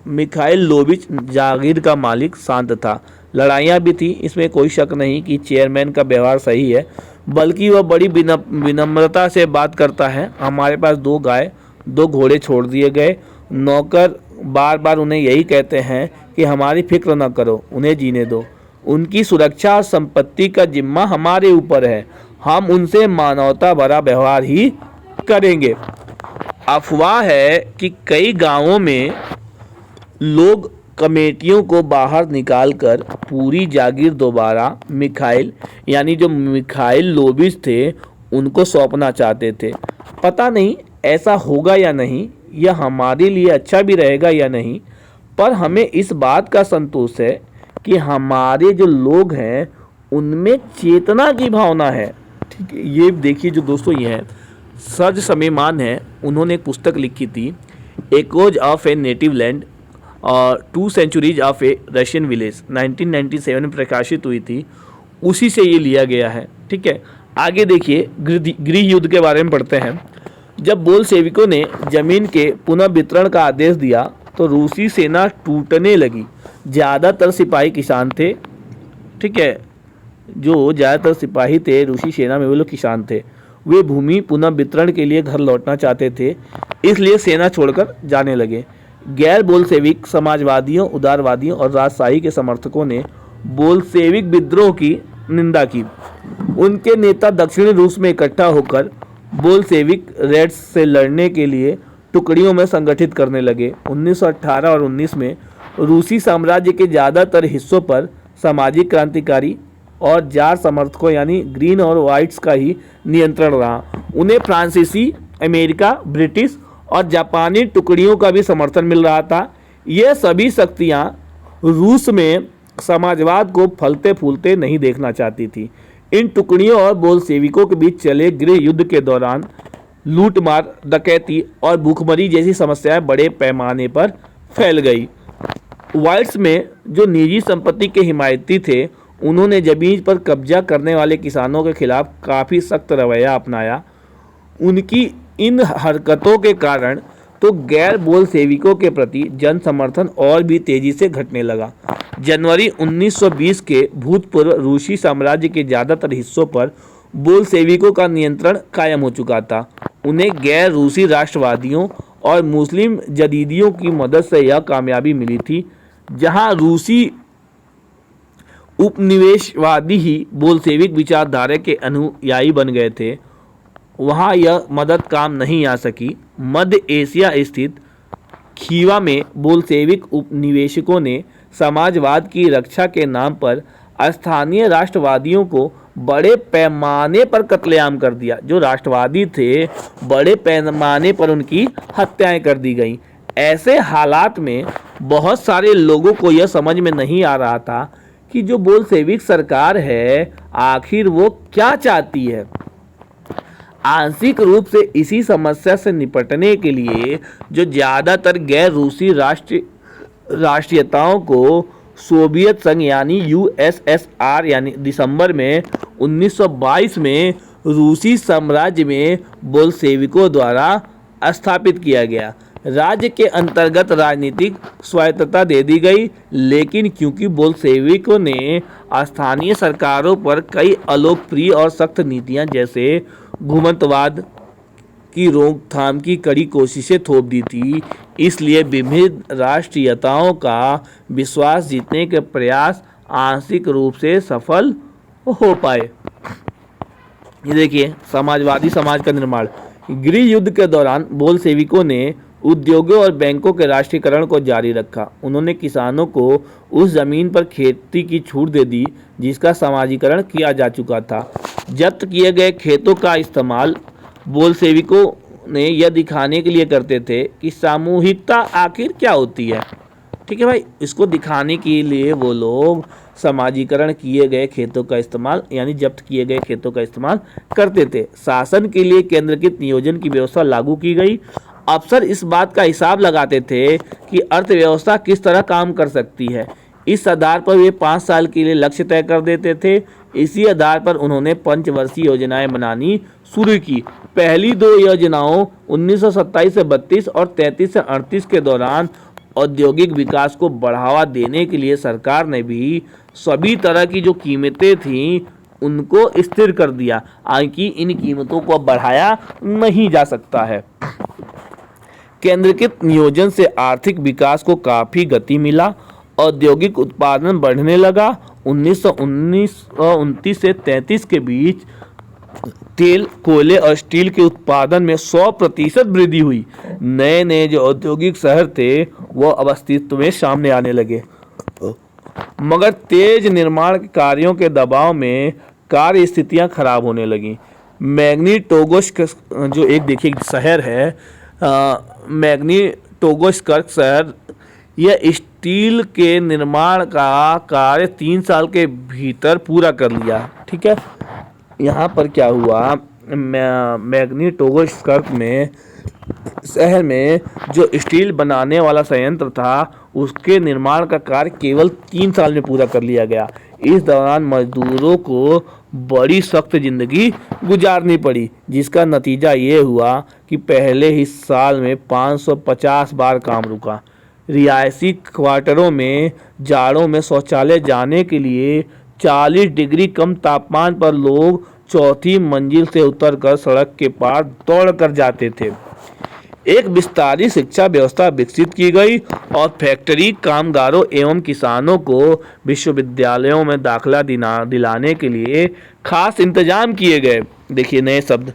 मिखाइल लोविच जागीर का मालिक शांत था। लड़ाइयाँ भी थी, इसमें कोई शक नहीं कि चेयरमैन का व्यवहार सही है, बल्कि वह बड़ी विनम्रता से बात करता है। हमारे पास 2 गाय 2 घोड़े छोड़ दिए गए। नौकर बार बार उन्हें यही कहते हैं कि हमारी फिक्र न करो, उन्हें जीने दो। उनकी सुरक्षा और संपत्ति का जिम्मा हमारे ऊपर है, हम उनसे मानवता भरा व्यवहार ही करेंगे। अफवाह है कि कई गांवों में लोग कमेटियों को बाहर निकालकर पूरी जागीर दोबारा मिखाइल लोविच थे उनको सौंपना चाहते थे। पता नहीं ऐसा होगा या नहीं, यह हमारे लिए अच्छा भी रहेगा या नहीं, पर हमें इस बात का संतोष है कि हमारे जो लोग हैं उनमें चेतना की भावना है, ठीक है। ये देखिए जो दोस्तों ये हैं सर्ज समीमान है, उन्होंने एक पुस्तक लिखी थी, echoes of a native land और 2 centuries of a Russian village, 1997 में प्रकाशित हुई थी, उसी से ये लिया गया है, ठीक है। आगे देखिए गृह युद्ध के बारे में पढ़ते हैं। जब बोल्शेविकों ने जमीन के पुनः वितरण का आदेश दिया तो रूसी सेना टूटने लगी। ज़्यादातर सिपाही किसान थे, ठीक है। जो ज़्यादातर सिपाही थे रूसी सेना में वो लोग किसान थे। वे भूमि पुनः वितरण के लिए घर लौटना चाहते थे, इसलिए सेना छोड़कर जाने लगे। गैर बोल्शेविक समाजवादियों, उदारवादियों और राजशाही के समर्थकों ने बोल्शेविक विद्रोह की निंदा की। उनके नेता दक्षिणी रूस में इकट्ठा होकर बोल्शेविक रेड्स से लड़ने के लिए टुकड़ियों में संगठित करने लगे। 1918 और 19 में रूसी साम्राज्य के ज़्यादातर हिस्सों पर सामाजिक क्रांतिकारी और जार समर्थकों यानी ग्रीन और वाइट्स का ही नियंत्रण रहा। उन्हें फ्रांसीसी, अमेरिका, ब्रिटिश और जापानी टुकड़ियों का भी समर्थन मिल रहा था। ये सभी शक्तियाँ रूस में समाजवाद को फलते फूलते नहीं देखना चाहती थी। इन टुकड़ियों और बोल्शेविकों के बीच चले गृह युद्ध के दौरान लूटमार, डकैती और भूखमरी जैसी समस्याएं बड़े पैमाने पर फैल गई। वाइट्स में जो निजी संपत्ति के हिमायती थे, उन्होंने जमीन पर कब्जा करने वाले किसानों के खिलाफ काफ़ी सख्त रवैया अपनाया। उनकी इन हरकतों के कारण तो गैर बोल्शेविकों के प्रति जन समर्थन और भी तेजी से घटने लगा। जनवरी 1920 के भूतपूर्व रूसी साम्राज्य के ज़्यादातर हिस्सों पर बोल्शेविकों का नियंत्रण कायम हो चुका था। उन्हें गैर रूसी राष्ट्रवादियों और मुस्लिम जदीदियों की मदद से यह कामयाबी मिली थी। जहां रूसी उपनिवेशवादी ही बोल्शेविक विचारधारा के अनुयायी बन गए थे, वहां यह मदद काम नहीं आ सकी। मध्य एशिया स्थित खीवा में बोल्शेविक उपनिवेशकों ने समाजवाद की रक्षा के नाम पर स्थानीय राष्ट्रवादियों को बड़े पैमाने पर कत्लेआम कर दिया। जो राष्ट्रवादी थे, बड़े पैमाने पर उनकी हत्याएं कर दी गईं। ऐसे हालात में बहुत सारे लोगों को यह समझ में नहीं आ रहा था कि जो बोल्शेविक सरकार है, आखिर वो क्या चाहती है। आंशिक रूप से इसी समस्या से निपटने के लिए जो ज़्यादातर गैर रूसी राष्ट्रीयताओं को सोवियत संघ यानी यूएसएसआर यानी दिसंबर में 1922 में रूसी साम्राज्य में बोल्शेविकों द्वारा स्थापित किया गया। राज्य के अंतर्गत राजनीतिक स्वायत्तता दे दी गई, लेकिन क्योंकि बोल्शेविकों ने स्थानीय सरकारों पर कई अलोकप्रिय और सख्त नीतियां जैसे घुमंतवाद की रोकथाम की कड़ी कोशिशें थोप दी थी, इसलिए विभिन्न राष्ट्रीयताओं का विश्वास जीतने के प्रयास आंशिक रूप से सफल हो पाए। ये देखिए, समाजवादी समाज का निर्माण। गृह युद्ध के दौरान बोल्शेविकों ने उद्योगों और बैंकों के राष्ट्रीयकरण को जारी रखा। उन्होंने किसानों को उस जमीन पर खेती की छूट दे दी जिसका समाजीकरण किया जा चुका था। जब्त किए गए खेतों का इस्तेमाल बोल्शेविकों ने यह दिखाने के लिए करते थे कि सामूहिकता आखिर क्या होती है। ठीक है भाई, इसको दिखाने के लिए वो लोग समाजीकरण किए गए खेतों का इस्तेमाल यानी जब्त किए गए खेतों का इस्तेमाल करते थे। शासन के लिए केंद्रीकृत नियोजन की व्यवस्था लागू की गई। अफसर इस बात का हिसाब लगाते थे कि अर्थव्यवस्था किस तरह काम कर सकती है। इस आधार पर वे 5 साल के लिए लक्ष्य तय कर देते थे। इसी आधार पर उन्होंने पंचवर्षीय योजनाएं बनानी शुरू की। पहली 2 योजनाओं 1927 से 32 और 33 से 38 के दौरान औद्योगिक विकास को बढ़ावा देने के लिए सरकार ने भी सभी तरह की जो कीमतें थीं उनको स्थिर कर दिया, हालांकि इन कीमतों को बढ़ाया नहीं जा सकता है। केंद्रीकृत नियोजन से आर्थिक विकास को काफ़ी गति मिला। औद्योगिक उत्पादन बढ़ने लगा। 1929 से 33 के बीच तेल, कोयले और स्टील के उत्पादन में 100% वृद्धि हुई। नए नए जो औद्योगिक शहर थे वो अब अस्तित्व में सामने आने लगे, मगर तेज निर्माण कार्यों के दबाव में कार्य स्थितियां खराब होने लगी। मैग्निटोगोस्क जो एक देखिए शहर है, मैग्निटोगोस्क शहर, यह स्टील के निर्माण का कार्य 3 साल के भीतर पूरा कर लिया। ठीक है, यहाँ पर क्या हुआ, मैग्निटोगोस्क में शहर में जो स्टील बनाने वाला संयंत्र था उसके निर्माण का कार्य केवल 3 साल में पूरा कर लिया गया। इस दौरान मजदूरों को बड़ी सख्त जिंदगी गुजारनी पड़ी, जिसका नतीजा ये हुआ कि पहले ही साल में 550 बार काम रुका। रिहायशी क्वार्टरों में जाड़ों में शौचालय जाने के लिए 40 डिग्री कम तापमान पर लोग 4थी मंजिल से उतरकर सड़क के पार दौड़ कर जाते थे। एक विस्तारित शिक्षा व्यवस्था विकसित की गई और फैक्ट्री कामगारों एवं किसानों को विश्वविद्यालयों में दाखिला दिलाने के लिए खास इंतजाम किए गए। देखिए नए शब्द,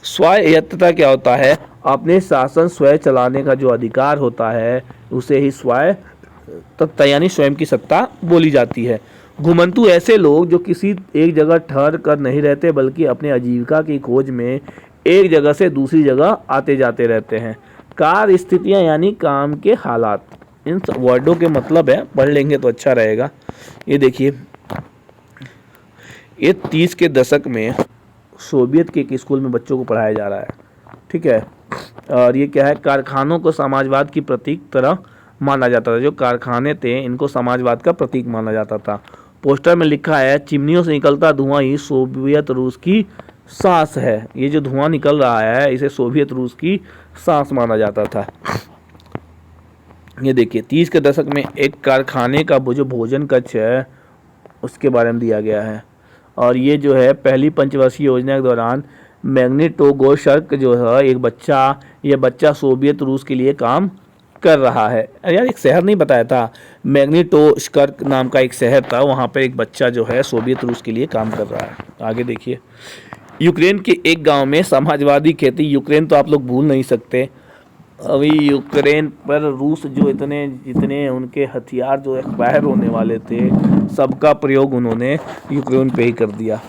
स्वायत्तता क्या होता है? अपने शासन स्वयं चलाने का जो अधिकार होता है उसे ही स्वायत्तता यानी स्वयं की सत्ता बोली जाती है। घुमंतु ऐसे लोग जो किसी एक जगह ठहर कर नहीं रहते बल्कि अपने आजीविका की खोज में एक जगह से दूसरी जगह आते जाते रहते हैं। कार्य स्थितियाँ यानी काम के हालात। इन वर्डों के मतलब है, पढ़ लेंगे तो अच्छा रहेगा। ये देखिए, ये 30 के दशक में सोवियत के एक स्कूल में बच्चों को पढ़ाया जा रहा है, ठीक है। और ये क्या है, कारखानों को समाजवाद की प्रतीक तरह माना जाता था। जो कारखाने थे इनको समाजवाद का प्रतीक माना जाता था। पोस्टर में लिखा है, चिमनियों से निकलता धुआं ही सोवियत रूस की सांस है। ये जो धुआं निकल रहा है इसे सोवियत रूस की सांस माना जाता था। ये देखिए, 30 के दशक में एक कारखाने का जो भोजन कक्ष है उसके बारे में दिया गया है। और ये जो है पहली पंचवर्षीय योजना के दौरान मैग्निटोगोर्स्क जो है एक बच्चा, ये बच्चा सोवियत रूस के लिए काम कर रहा है। यार एक शहर नहीं बताया था, मैग्निटोगोर्स्क नाम का एक शहर था, वहाँ पर एक बच्चा जो है सोवियत रूस के लिए काम कर रहा है। आगे देखिए, यूक्रेन के एक गांव में समाजवादी खेती। यूक्रेन तो आप लोग भूल नहीं सकते। अभी यूक्रेन पर रूस जो जितने उनके हथियार जो एक्सपायर होने वाले थे सबका प्रयोग उन्होंने यूक्रेन पे ही कर दिया।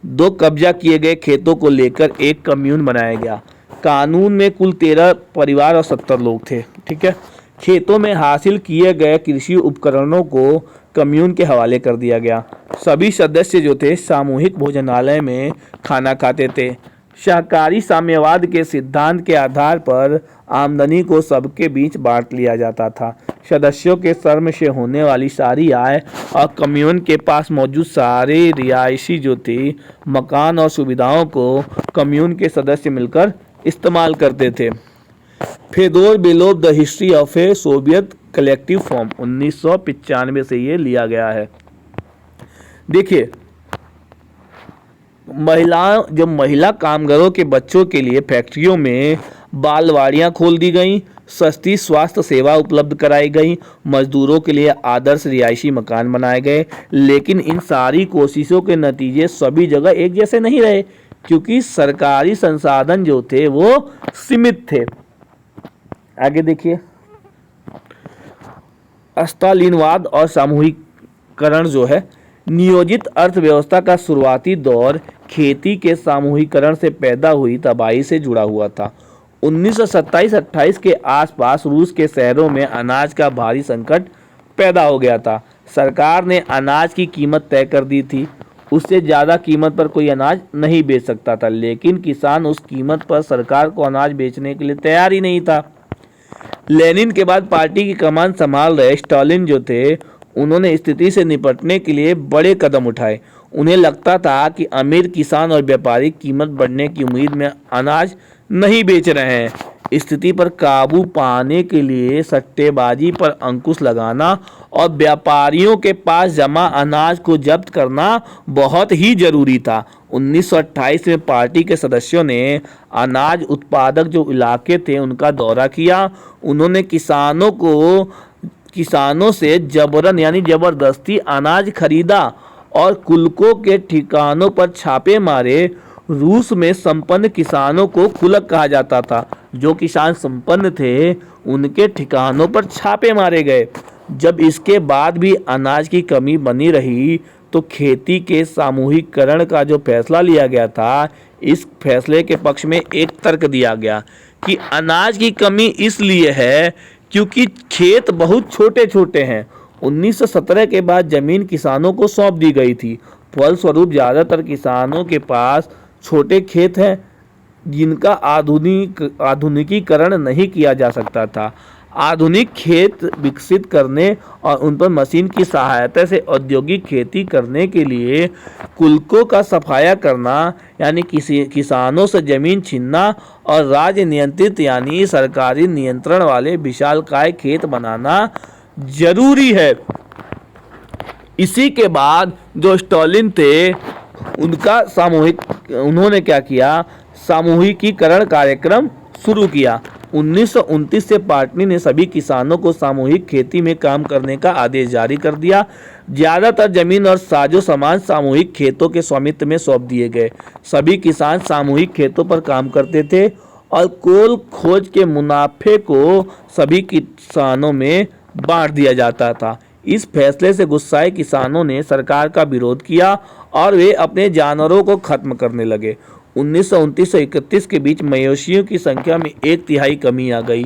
2 कब्जा किए गए खेतों को लेकर एक कम्यून बनाया गया। कानून में कुल 13 परिवार और 70 लोग थे, ठीक है। खेतों में हासिल किए गए कृषि उपकरणों को कम्यून के हवाले कर दिया गया। सभी सदस्य जो थे सामूहिक भोजनालय में खाना खाते थे। सहकारी साम्यवाद के सिद्धांत के आधार पर आमदनी को सबके बीच बांट लिया जाता था। सदस्यों के श्रम से होने वाली सारी आय और कम्यून के पास मौजूद सारे रिहायशी जो थी मकान और सुविधाओं को कम्यून के सदस्य मिलकर इस्तेमाल करते थे। Fedor Belov the history of a Soviet collective farm 1995 से ये लिया गया है। देखिए, महिला कामगारों के बच्चों के लिए फैक्ट्रियों में बालवाड़ियां खोल दी गईं, सस्ती स्वास्थ्य सेवा उपलब्ध कराई गई, मजदूरों के लिए आदर्श रिहायशी मकान बनाए गए। लेकिन इन सारी कोशिशों के नतीजे सभी जगह एक जैसे नहीं रहे, क्योंकि सरकारी संसाधन जो थे वो सीमित थे। आगे देखिए, स्टालिनवाद और सामूहिकरण जो है, नियोजित अर्थव्यवस्था का शुरुआती दौर खेती के सामूहिकरण से पैदा हुई तबाही से जुड़ा हुआ था। 1927-28 के आसपास रूस के शहरों में अनाज का भारी संकट पैदा हो गया था। सरकार ने अनाज की कीमत तय कर दी थी, उससे ज़्यादा कीमत पर कोई अनाज नहीं बेच सकता था। लेकिन किसान उस कीमत पर सरकार को अनाज बेचने के लिए तैयार ही नहीं था। लेनिन के बाद पार्टी की कमान संभाल रहे स्टालिन जो थे उन्होंने स्थिति से निपटने के लिए बड़े कदम उठाए। उन्हें लगता था कि अमीर किसान और व्यापारी कीमत बढ़ने की उम्मीद में अनाज नहीं बेच रहे हैं। स्थिति पर काबू पाने के लिए सट्टेबाजी पर अंकुश लगाना और व्यापारियों के पास जमा अनाज को जब्त करना बहुत ही जरूरी था। 1928 में पार्टी के सदस्यों ने अनाज उत्पादक जो इलाके थे उनका दौरा किया। उन्होंने किसानों से जबरन यानी जबरदस्ती अनाज खरीदा और कुलकों के ठिकानों पर छापे मारे। रूस में संपन्न किसानों को कुलक कहा जाता था। जो किसान संपन्न थे उनके ठिकानों पर छापे मारे गए। जब इसके बाद भी अनाज की कमी बनी रही तो खेती के सामूहिकरण का जो फैसला लिया गया था, इस फैसले के पक्ष में एक तर्क दिया गया कि अनाज की कमी इसलिए है क्योंकि खेत बहुत छोटे छोटे हैं। 1917 के बाद जमीन किसानों को सौंप दी गई थी। फलस्वरूप ज़्यादातर किसानों के पास छोटे खेत हैं जिनका आधुनिकीकरण नहीं किया जा सकता था। आधुनिक खेत विकसित करने और उन पर मशीन की सहायता से औद्योगिक खेती करने के लिए कुलकों का सफाया करना यानी किसानों से जमीन छीनना और राज्य नियंत्रित यानी सरकारी नियंत्रण वाले विशालकाय खेत बनाना जरूरी है। इसी के बाद जो स्टालिन थे उन्होंने क्या किया, सामूहिकीकरण कार्यक्रम शुरू किया। 1929 से पाटनी ने सभी किसानों को सामूहिक खेती में काम करने का आदेश जारी कर दिया। ज़्यादातर जमीन और साजो सामान सामूहिक खेतों के स्वामित्व में सौंप दिए गए। सभी किसान सामूहिक खेतों पर काम करते थे और कोल खोज के मुनाफे को सभी किसानों में बांट दिया जाता था। इस फैसले से गुस्साए किसानों ने सरकार का विरोध किया और वे अपने जानवरों को खत्म करने लगे। 1929 से 31 के बीच मवेशियों की संख्या में 1/3 कमी आ गई।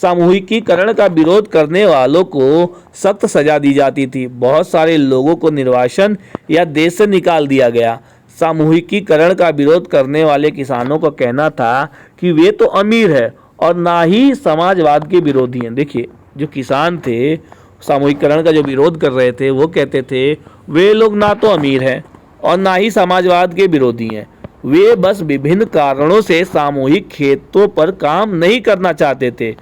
सामूहिकीकरण का विरोध करने वालों को सख्त सजा दी जाती थी। बहुत सारे लोगों को निर्वासन या देश से निकाल दिया गया। सामूहिकीकरण का विरोध करने वाले किसानों का कहना था कि वे तो अमीर है और ना ही समाजवाद के विरोधी हैं। देखिए, जो किसान थे सामूहिकीकरण का जो विरोध कर रहे थे वो कहते थे वे लोग ना तो अमीर हैं और ना ही समाजवाद के विरोधी हैं। वे बस विभिन्न कारणों से सामूहिक खेतों पर काम नहीं करना चाहते थे।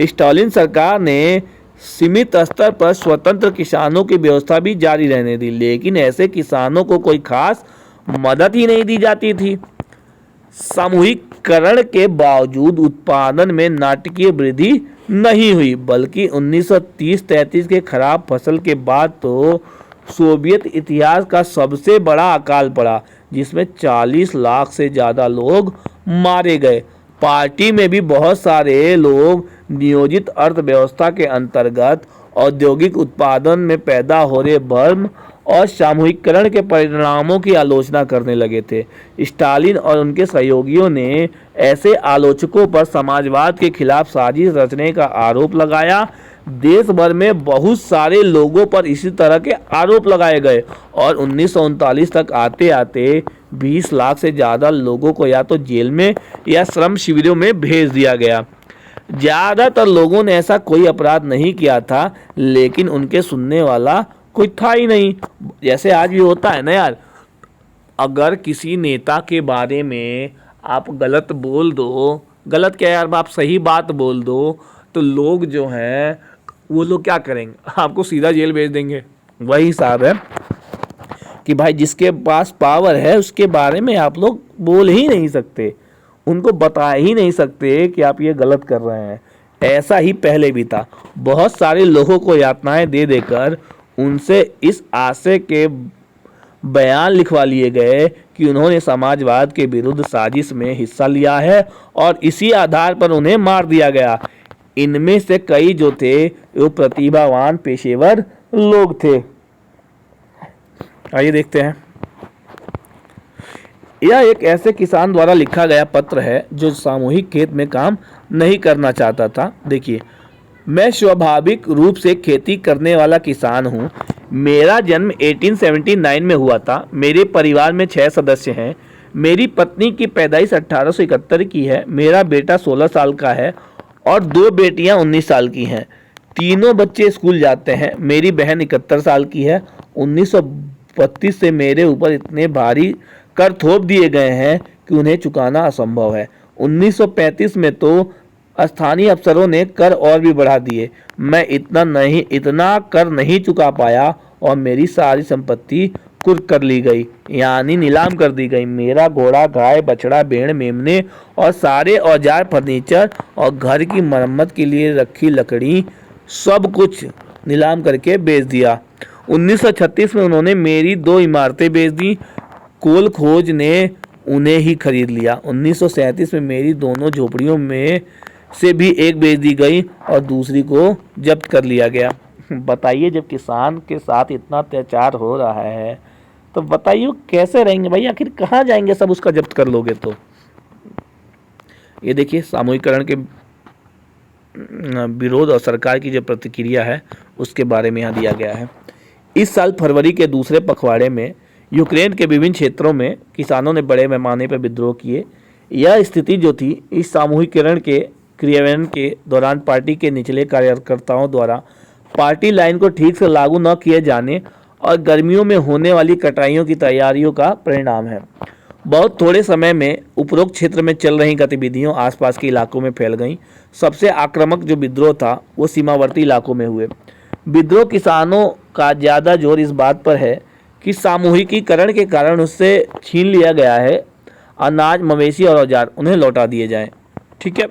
स्टालिन सरकार ने सीमित स्तर पर स्वतंत्र किसानों की व्यवस्था भी जारी रहने दी, लेकिन ऐसे किसानों को कोई खास मदद ही नहीं दी जाती थी। सामूहिकरण के बावजूद उत्पादन में नाटकीय वृद्धि नहीं हुई, बल्कि 1930-33 के खराब फसल के बाद तो सोवियत इतिहास का सबसे बड़ा अकाल पड़ा, जिसमें 40 लाख से ज़्यादा लोग मारे गए। पार्टी में भी बहुत सारे लोग नियोजित अर्थव्यवस्था के अंतर्गत औद्योगिक उत्पादन में पैदा हो रहे भ्रम और सामूहिकरण के परिणामों की आलोचना करने लगे थे। स्टालिन और उनके सहयोगियों ने ऐसे आलोचकों पर समाजवाद के खिलाफ साजिश रचने का आरोप लगाया। देश भर में बहुत सारे लोगों पर इसी तरह के आरोप लगाए गए और 1939 तक आते आते 20 लाख से ज़्यादा लोगों को या तो जेल में या श्रम शिविरों में भेज दिया गया। ज़्यादातर लोगों ने ऐसा कोई अपराध नहीं किया था, लेकिन उनके सुनने वाला कोई था ही नहीं। जैसे आज भी होता है ना यार, अगर किसी नेता के बारे में आप गलत बोल दो, गलत क्या यार, आप सही बात बोल दो, तो लोग जो हैं वो लोग क्या करेंगे, आपको सीधा जेल भेज देंगे। वही हिसाब है कि भाई जिसके पास पावर है उसके बारे में आप लोग बोल ही नहीं सकते, उनको बता ही नहीं सकते कि आप ये गलत कर रहे हैं। ऐसा ही पहले भी था। बहुत सारे लोगों को यातनाएं दे देकर उनसे इस आशय के बयान लिखवा लिए गए कि उन्होंने समाजवाद के विरुद्ध साजिश में हिस्सा लिया है और इसी आधार पर उन्हें मार दिया गया। इनमें से कई जो थे वो प्रतिभावान पेशेवर लोग थे। आइए देखते हैं। यह एक ऐसे किसान द्वारा लिखा गया पत्र है जो सामूहिक खेत में काम नहीं करना चाहता था। देखिए, मैं स्वाभाविक रूप से खेती करने वाला किसान हूँ। मेरा जन्म 1879 में हुआ था। मेरे परिवार में 6 सदस्य हैं। मेरी पत्नी की पैदाइश 1871 की है। मेरा बेटा 16 साल का है और 2 बेटियां 19 साल की हैं। तीनों बच्चे स्कूल जाते हैं। मेरी बहन 71 साल की है। 1932 से मेरे ऊपर इतने भारी कर थोप दिए गए हैं कि उन्हें चुकाना असंभव है। 1935 में तो स्थानीय अफसरों ने कर और भी बढ़ा दिए। मैं इतना कर नहीं चुका पाया और मेरी सारी संपत्ति कुर्क कर ली गई, यानी नीलाम कर दी गई। मेरा घोड़ा, गाय, बछड़ा, भेड़, मेमने और सारे औजार, फर्नीचर और घर की मरम्मत के लिए रखी लकड़ी सब कुछ नीलाम करके बेच दिया। 1936 में उन्होंने मेरी 2 इमारतें बेच दी। कोल खोज ने उन्हें ही खरीद लिया। 1937 में मेरी दोनों झोपड़ियों में से भी एक बेच दी गई और दूसरी को जब्त कर लिया गया। बताइए, जब किसान के साथ इतना अत्याचार हो रहा है तो बताइए कैसे रहेंगे भाई, आखिर कहाँ जाएंगे सब उसका जब्त कर लोगे तो। ये देखिए, सामूहिकरण के विरोध और सरकार की जो प्रतिक्रिया है उसके बारे में यहाँ दिया गया है। इस साल फरवरी के दूसरे पखवाड़े में यूक्रेन के विभिन्न क्षेत्रों में किसानों ने बड़े पैमाने पर विद्रोह किए। यह स्थिति जो थी, इस सामूहिकरण के क्रियान्वयन के दौरान पार्टी के निचले कार्यकर्ताओं द्वारा पार्टी लाइन को ठीक से लागू न किए जाने और गर्मियों में होने वाली कटाइयों की तैयारियों का परिणाम है। बहुत थोड़े समय में उपरोक्त क्षेत्र में चल रही गतिविधियों आसपास के इलाकों में फैल गईं। सबसे आक्रामक जो विद्रोह था वो सीमावर्ती इलाकों में हुए। विद्रोह किसानों का ज़्यादा जोर इस बात पर है कि सामूहिकीकरण के कारण उससे छीन लिया गया है अनाज, मवेशी और औजार उन्हें लौटा दिए जाएं। ठीक है,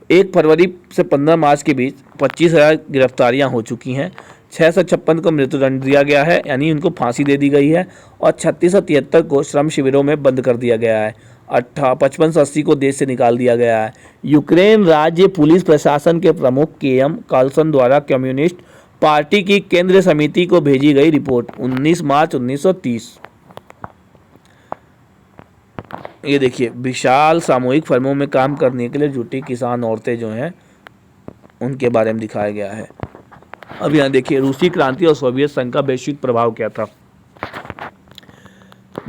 1 फरवरी से 15 मार्च के बीच 25,000 गिरफ्तारियां हो चुकी हैं। 656 को मृत्युदंड दिया गया है, यानी उनको फांसी दे दी गई है, और 3673 को श्रम शिविरों में बंद कर दिया गया है। 55 से 80 को देश से निकाल दिया गया है। यूक्रेन राज्य पुलिस प्रशासन के प्रमुख केएम कार्लसन द्वारा कम्युनिस्ट पार्टी की केंद्रीय समिति को भेजी गई रिपोर्ट 19 मार्च 1930। ये देखिए, विशाल सामूहिक फर्मों में काम करने के लिए जुटी किसान औरतें जो हैं उनके बारे में दिखाया गया है। अब यहाँ देखिए, रूसी क्रांति और सोवियत संघ का वैश्विक प्रभाव क्या था।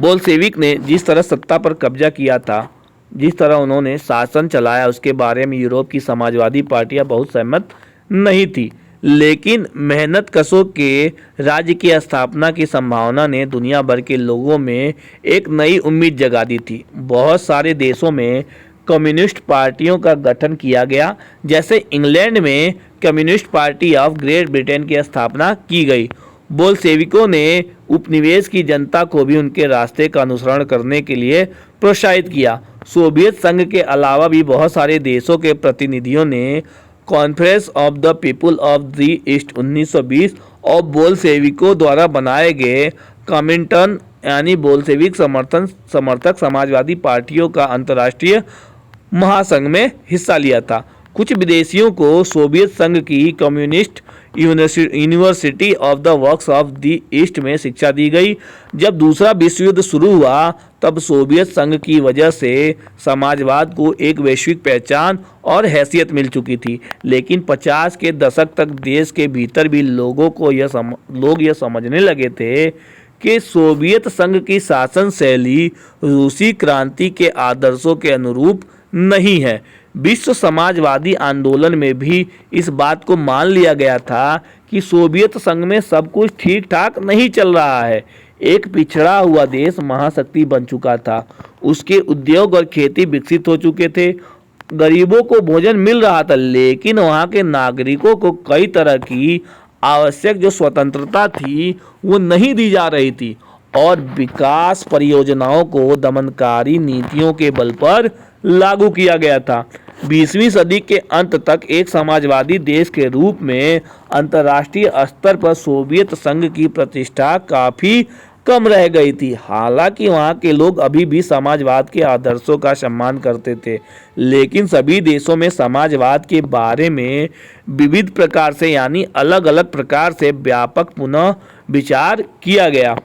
बोल्शेविक ने जिस तरह सत्ता पर कब्जा किया था, जिस तरह उन्होंने शासन चलाया, उसके बारे में यूरोप की समाजवादी पार्टियां बहुत सहमत नहीं थी, लेकिन मेहनतकशों के राज्य की स्थापना की संभावना ने दुनिया भर के लोगों में एक नई उम्मीद जगा दी थी। बहुत सारे देशों में कम्युनिस्ट पार्टियों का गठन किया गया, जैसे इंग्लैंड में communist party of great Britain की स्थापना की गई। बोल्शेविकों ने उपनिवेश की जनता को भी उनके रास्ते का अनुसरण करने के लिए प्रोत्साहित किया। सोवियत संघ के अलावा भी बहुत सारे देशों के प्रतिनिधियों ने conference of the people of the east 1920 और बोल्शेविकों द्वारा बनाए गए कॉमिंटर्न यानी बोल्शेविक समर्थक समाजवादी पार्टियों का अंतर्राष्ट्रीय महासंघ में हिस्सा लिया था। कुछ विदेशियों को सोवियत संघ की communist university of the works of the east में शिक्षा दी गई। जब दूसरा विश्व युद्ध शुरू हुआ, तब सोवियत संघ की वजह से समाजवाद को एक वैश्विक पहचान और हैसियत मिल चुकी थी, लेकिन 50 के दशक तक देश के भीतर भी लोग यह समझने लगे थे कि सोवियत संघ की शासन शैली रूसी क्रांति के आदर्शों के अनुरूप नहीं है। विश्व समाजवादी आंदोलन में भी इस बात को मान लिया गया था कि सोवियत संघ में सब कुछ ठीक ठाक नहीं चल रहा है। एक पिछड़ा हुआ देश महाशक्ति बन चुका था, उसके उद्योग और खेती विकसित हो चुके थे, गरीबों को भोजन मिल रहा था, लेकिन वहाँ के नागरिकों को कई तरह की आवश्यक जो स्वतंत्रता थी वो नहीं दी जा रही थी, और विकास परियोजनाओं को दमनकारी नीतियों के बल पर लागू किया गया था। 20वीं सदी के अंत तक एक समाजवादी देश के रूप में अंतर्राष्ट्रीय स्तर पर सोवियत संघ की प्रतिष्ठा काफ़ी कम रह गई थी। हालांकि वहाँ के लोग अभी भी समाजवाद के आदर्शों का सम्मान करते थे, लेकिन सभी देशों में समाजवाद के बारे में विविध प्रकार से यानी अलग अलग प्रकार से व्यापक पुनः विचार किया गया।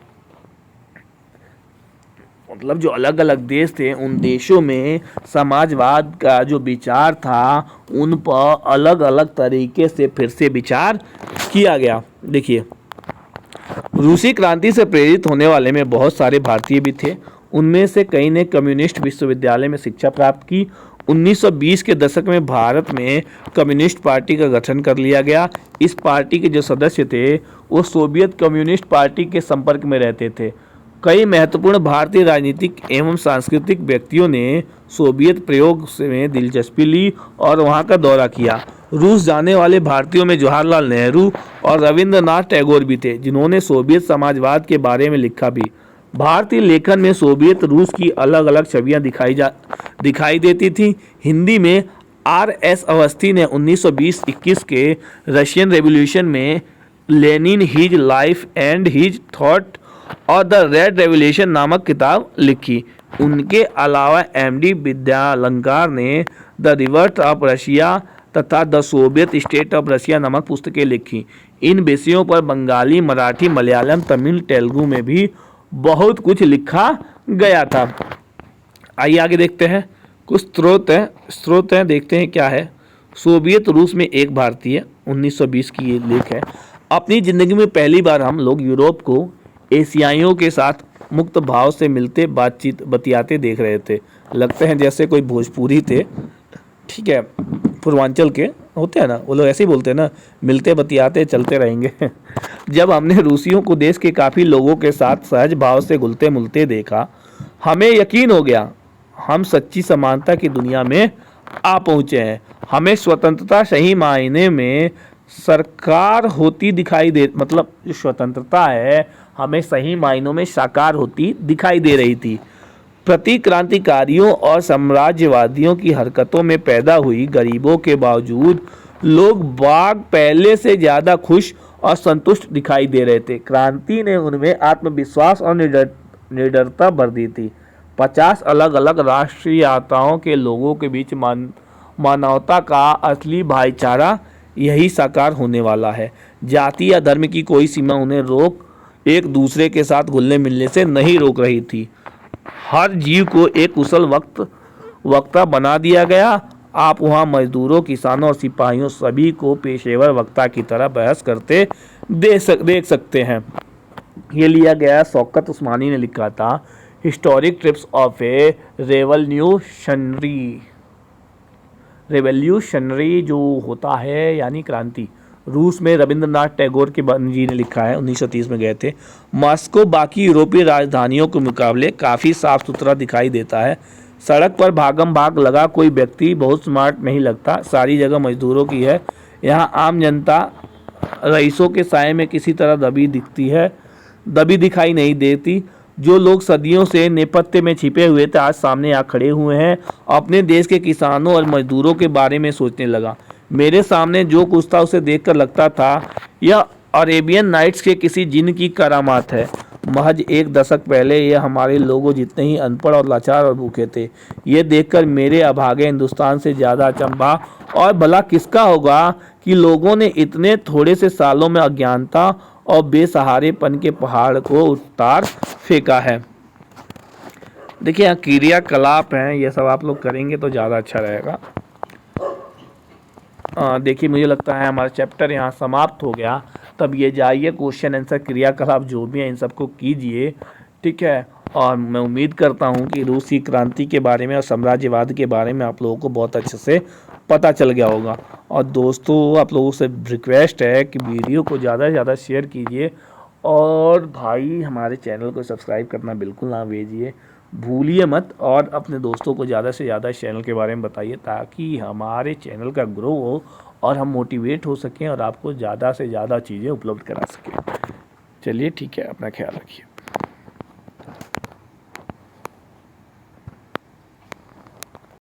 मतलब जो अलग अलग देश थे, उन देशों में समाजवाद का जो विचार था उन पर अलग अलग तरीके से फिर से विचार किया गया। देखिए, रूसी क्रांति से प्रेरित होने वाले में बहुत सारे भारतीय भी थे। उनमें से कई ने कम्युनिस्ट विश्वविद्यालय में शिक्षा प्राप्त की। 1920 के दशक में भारत में कम्युनिस्ट पार्टी का गठन कर लिया गया। इस पार्टी के जो सदस्य थे वो सोवियत कम्युनिस्ट पार्टी के संपर्क में रहते थे। कई महत्वपूर्ण भारतीय राजनीतिक एवं सांस्कृतिक व्यक्तियों ने सोवियत प्रयोग में दिलचस्पी ली और वहां का दौरा किया। रूस जाने वाले भारतीयों में जवाहरलाल नेहरू और रविंद्रनाथ टैगोर भी थे, जिन्होंने सोवियत समाजवाद के बारे में लिखा भी। भारतीय लेखन में सोवियत रूस की अलग अलग छवियां दिखाई देती थी। हिंदी में R.S. अवस्थी ने 1920-21 के रशियन रेवोल्यूशन में Lenin his life and his thought और द रेड रेवोल्यूशन नामक किताब लिखी। उनके अलावा M.D. विद्यालंकार ने द रिवर्ट ऑफ रशिया तथा the Soviet state of Russia नामक पुस्तकें लिखी। इन विषयों पर बंगाली, मराठी, मलयालम, तमिल, तेलुगु में भी बहुत कुछ लिखा गया था। आइए आगे देखते हैं, कुछ स्रोत हैं देखते हैं क्या है। सोवियत रूस में एक भारतीय, 1920 की ये लेख है। अपनी ज़िंदगी में पहली बार हम लोग यूरोप को एशियाइयों के साथ मुक्त भाव से मिलते बतियाते देख रहे थे। लगते हैं जैसे कोई भोजपुरी थे, ठीक है, पूर्वांचल के होते हैं ना, वो लोग ऐसे ही बोलते हैं ना, मिलते बतियाते चलते रहेंगे। जब हमने रूसियों को देश के काफ़ी लोगों के साथ सहज भाव से घुलते मिलते देखा, हमें यकीन हो गया हम सच्ची समानता की दुनिया में आ पहुँचे हैं। हमें स्वतंत्रता सही मायने में सरकार होती दिखाई दे, मतलब जो स्वतंत्रता है हमें सही मायनों में साकार होती दिखाई दे रही थी। प्रतिक्रांतिकारियों और साम्राज्यवादियों की हरकतों में पैदा हुई गरीबों के बावजूद लोग बाग पहले से ज़्यादा खुश और संतुष्ट दिखाई दे रहे थे। क्रांति ने उनमें आत्मविश्वास और निडरता भर दी थी। 50 अलग अलग राष्ट्रीयताओं के लोगों के बीच मानवता का असली भाईचारा यही साकार होने वाला है। जाति या धर्म की कोई सीमा उन्हें एक दूसरे के साथ घुलने मिलने से नहीं रोक रही थी। हर जीव को एक कुशल वक्ता बना दिया गया। आप वहाँ मजदूरों, किसानों और सिपाहियों सभी को पेशेवर वक्ता की तरह बहस करते देख सकते हैं। ये लिया गया शौकत उस्मानी ने लिखा था, historic trips of A revolutionary जो होता है यानी क्रांति। रूस में रविंद्रनाथ टैगोर के जी ने लिखा है, 1930 में गए थे। मॉस्को बाकी यूरोपीय राजधानियों के मुकाबले काफ़ी साफ सुथरा दिखाई देता है। सड़क पर भागम भाग लगा कोई व्यक्ति बहुत स्मार्ट नहीं लगता। सारी जगह मजदूरों की है। यहाँ आम जनता रईसों के साये में किसी तरह दबी दिखाई नहीं देती। जो लोग सदियों से नेपथ्य में छिपे हुए थे आज सामने आ खड़े हुए हैं। अपने देश के किसानों और मजदूरों के बारे में सोचने लगा। मेरे सामने जो कुछ था उसे देखकर लगता था यह अरेबियन नाइट्स के किसी जिन की करामात है। महज एक दशक पहले यह हमारे लोगों जितने ही अनपढ़ और लाचार और भूखे थे। ये देखकर मेरे अभागे हिंदुस्तान से ज़्यादा अचंभा और भला किसका होगा कि लोगों ने इतने थोड़े से सालों में अज्ञानता और बेसहारेपन के पहाड़ को उतार फेंका है। देखिए यहाँ क्रियाकलाप हैं, ये सब आप लोग करेंगे तो ज़्यादा अच्छा रहेगा। देखिए मुझे लगता है हमारा चैप्टर यहाँ समाप्त हो गया। तब ये जाइए क्वेश्चन आंसर क्रियाकलाप जो भी हैं इन सबको कीजिए, ठीक है। और मैं उम्मीद करता हूँ कि रूसी क्रांति के बारे में और साम्राज्यवाद के बारे में आप लोगों को बहुत अच्छे से पता चल गया होगा। और दोस्तों आप लोगों से रिक्वेस्ट है कि वीडियो को ज़्यादा से ज़्यादा शेयर कीजिए और भाई हमारे चैनल को सब्सक्राइब करना बिल्कुल ना भूलिए मत। और अपने दोस्तों को ज़्यादा से ज़्यादा चैनल के बारे में बताइए ताकि हमारे चैनल का ग्रो हो और हम मोटिवेट हो सकें और आपको ज़्यादा से ज़्यादा चीज़ें उपलब्ध करा सकें। चलिए ठीक है, अपना ख्याल रखिए।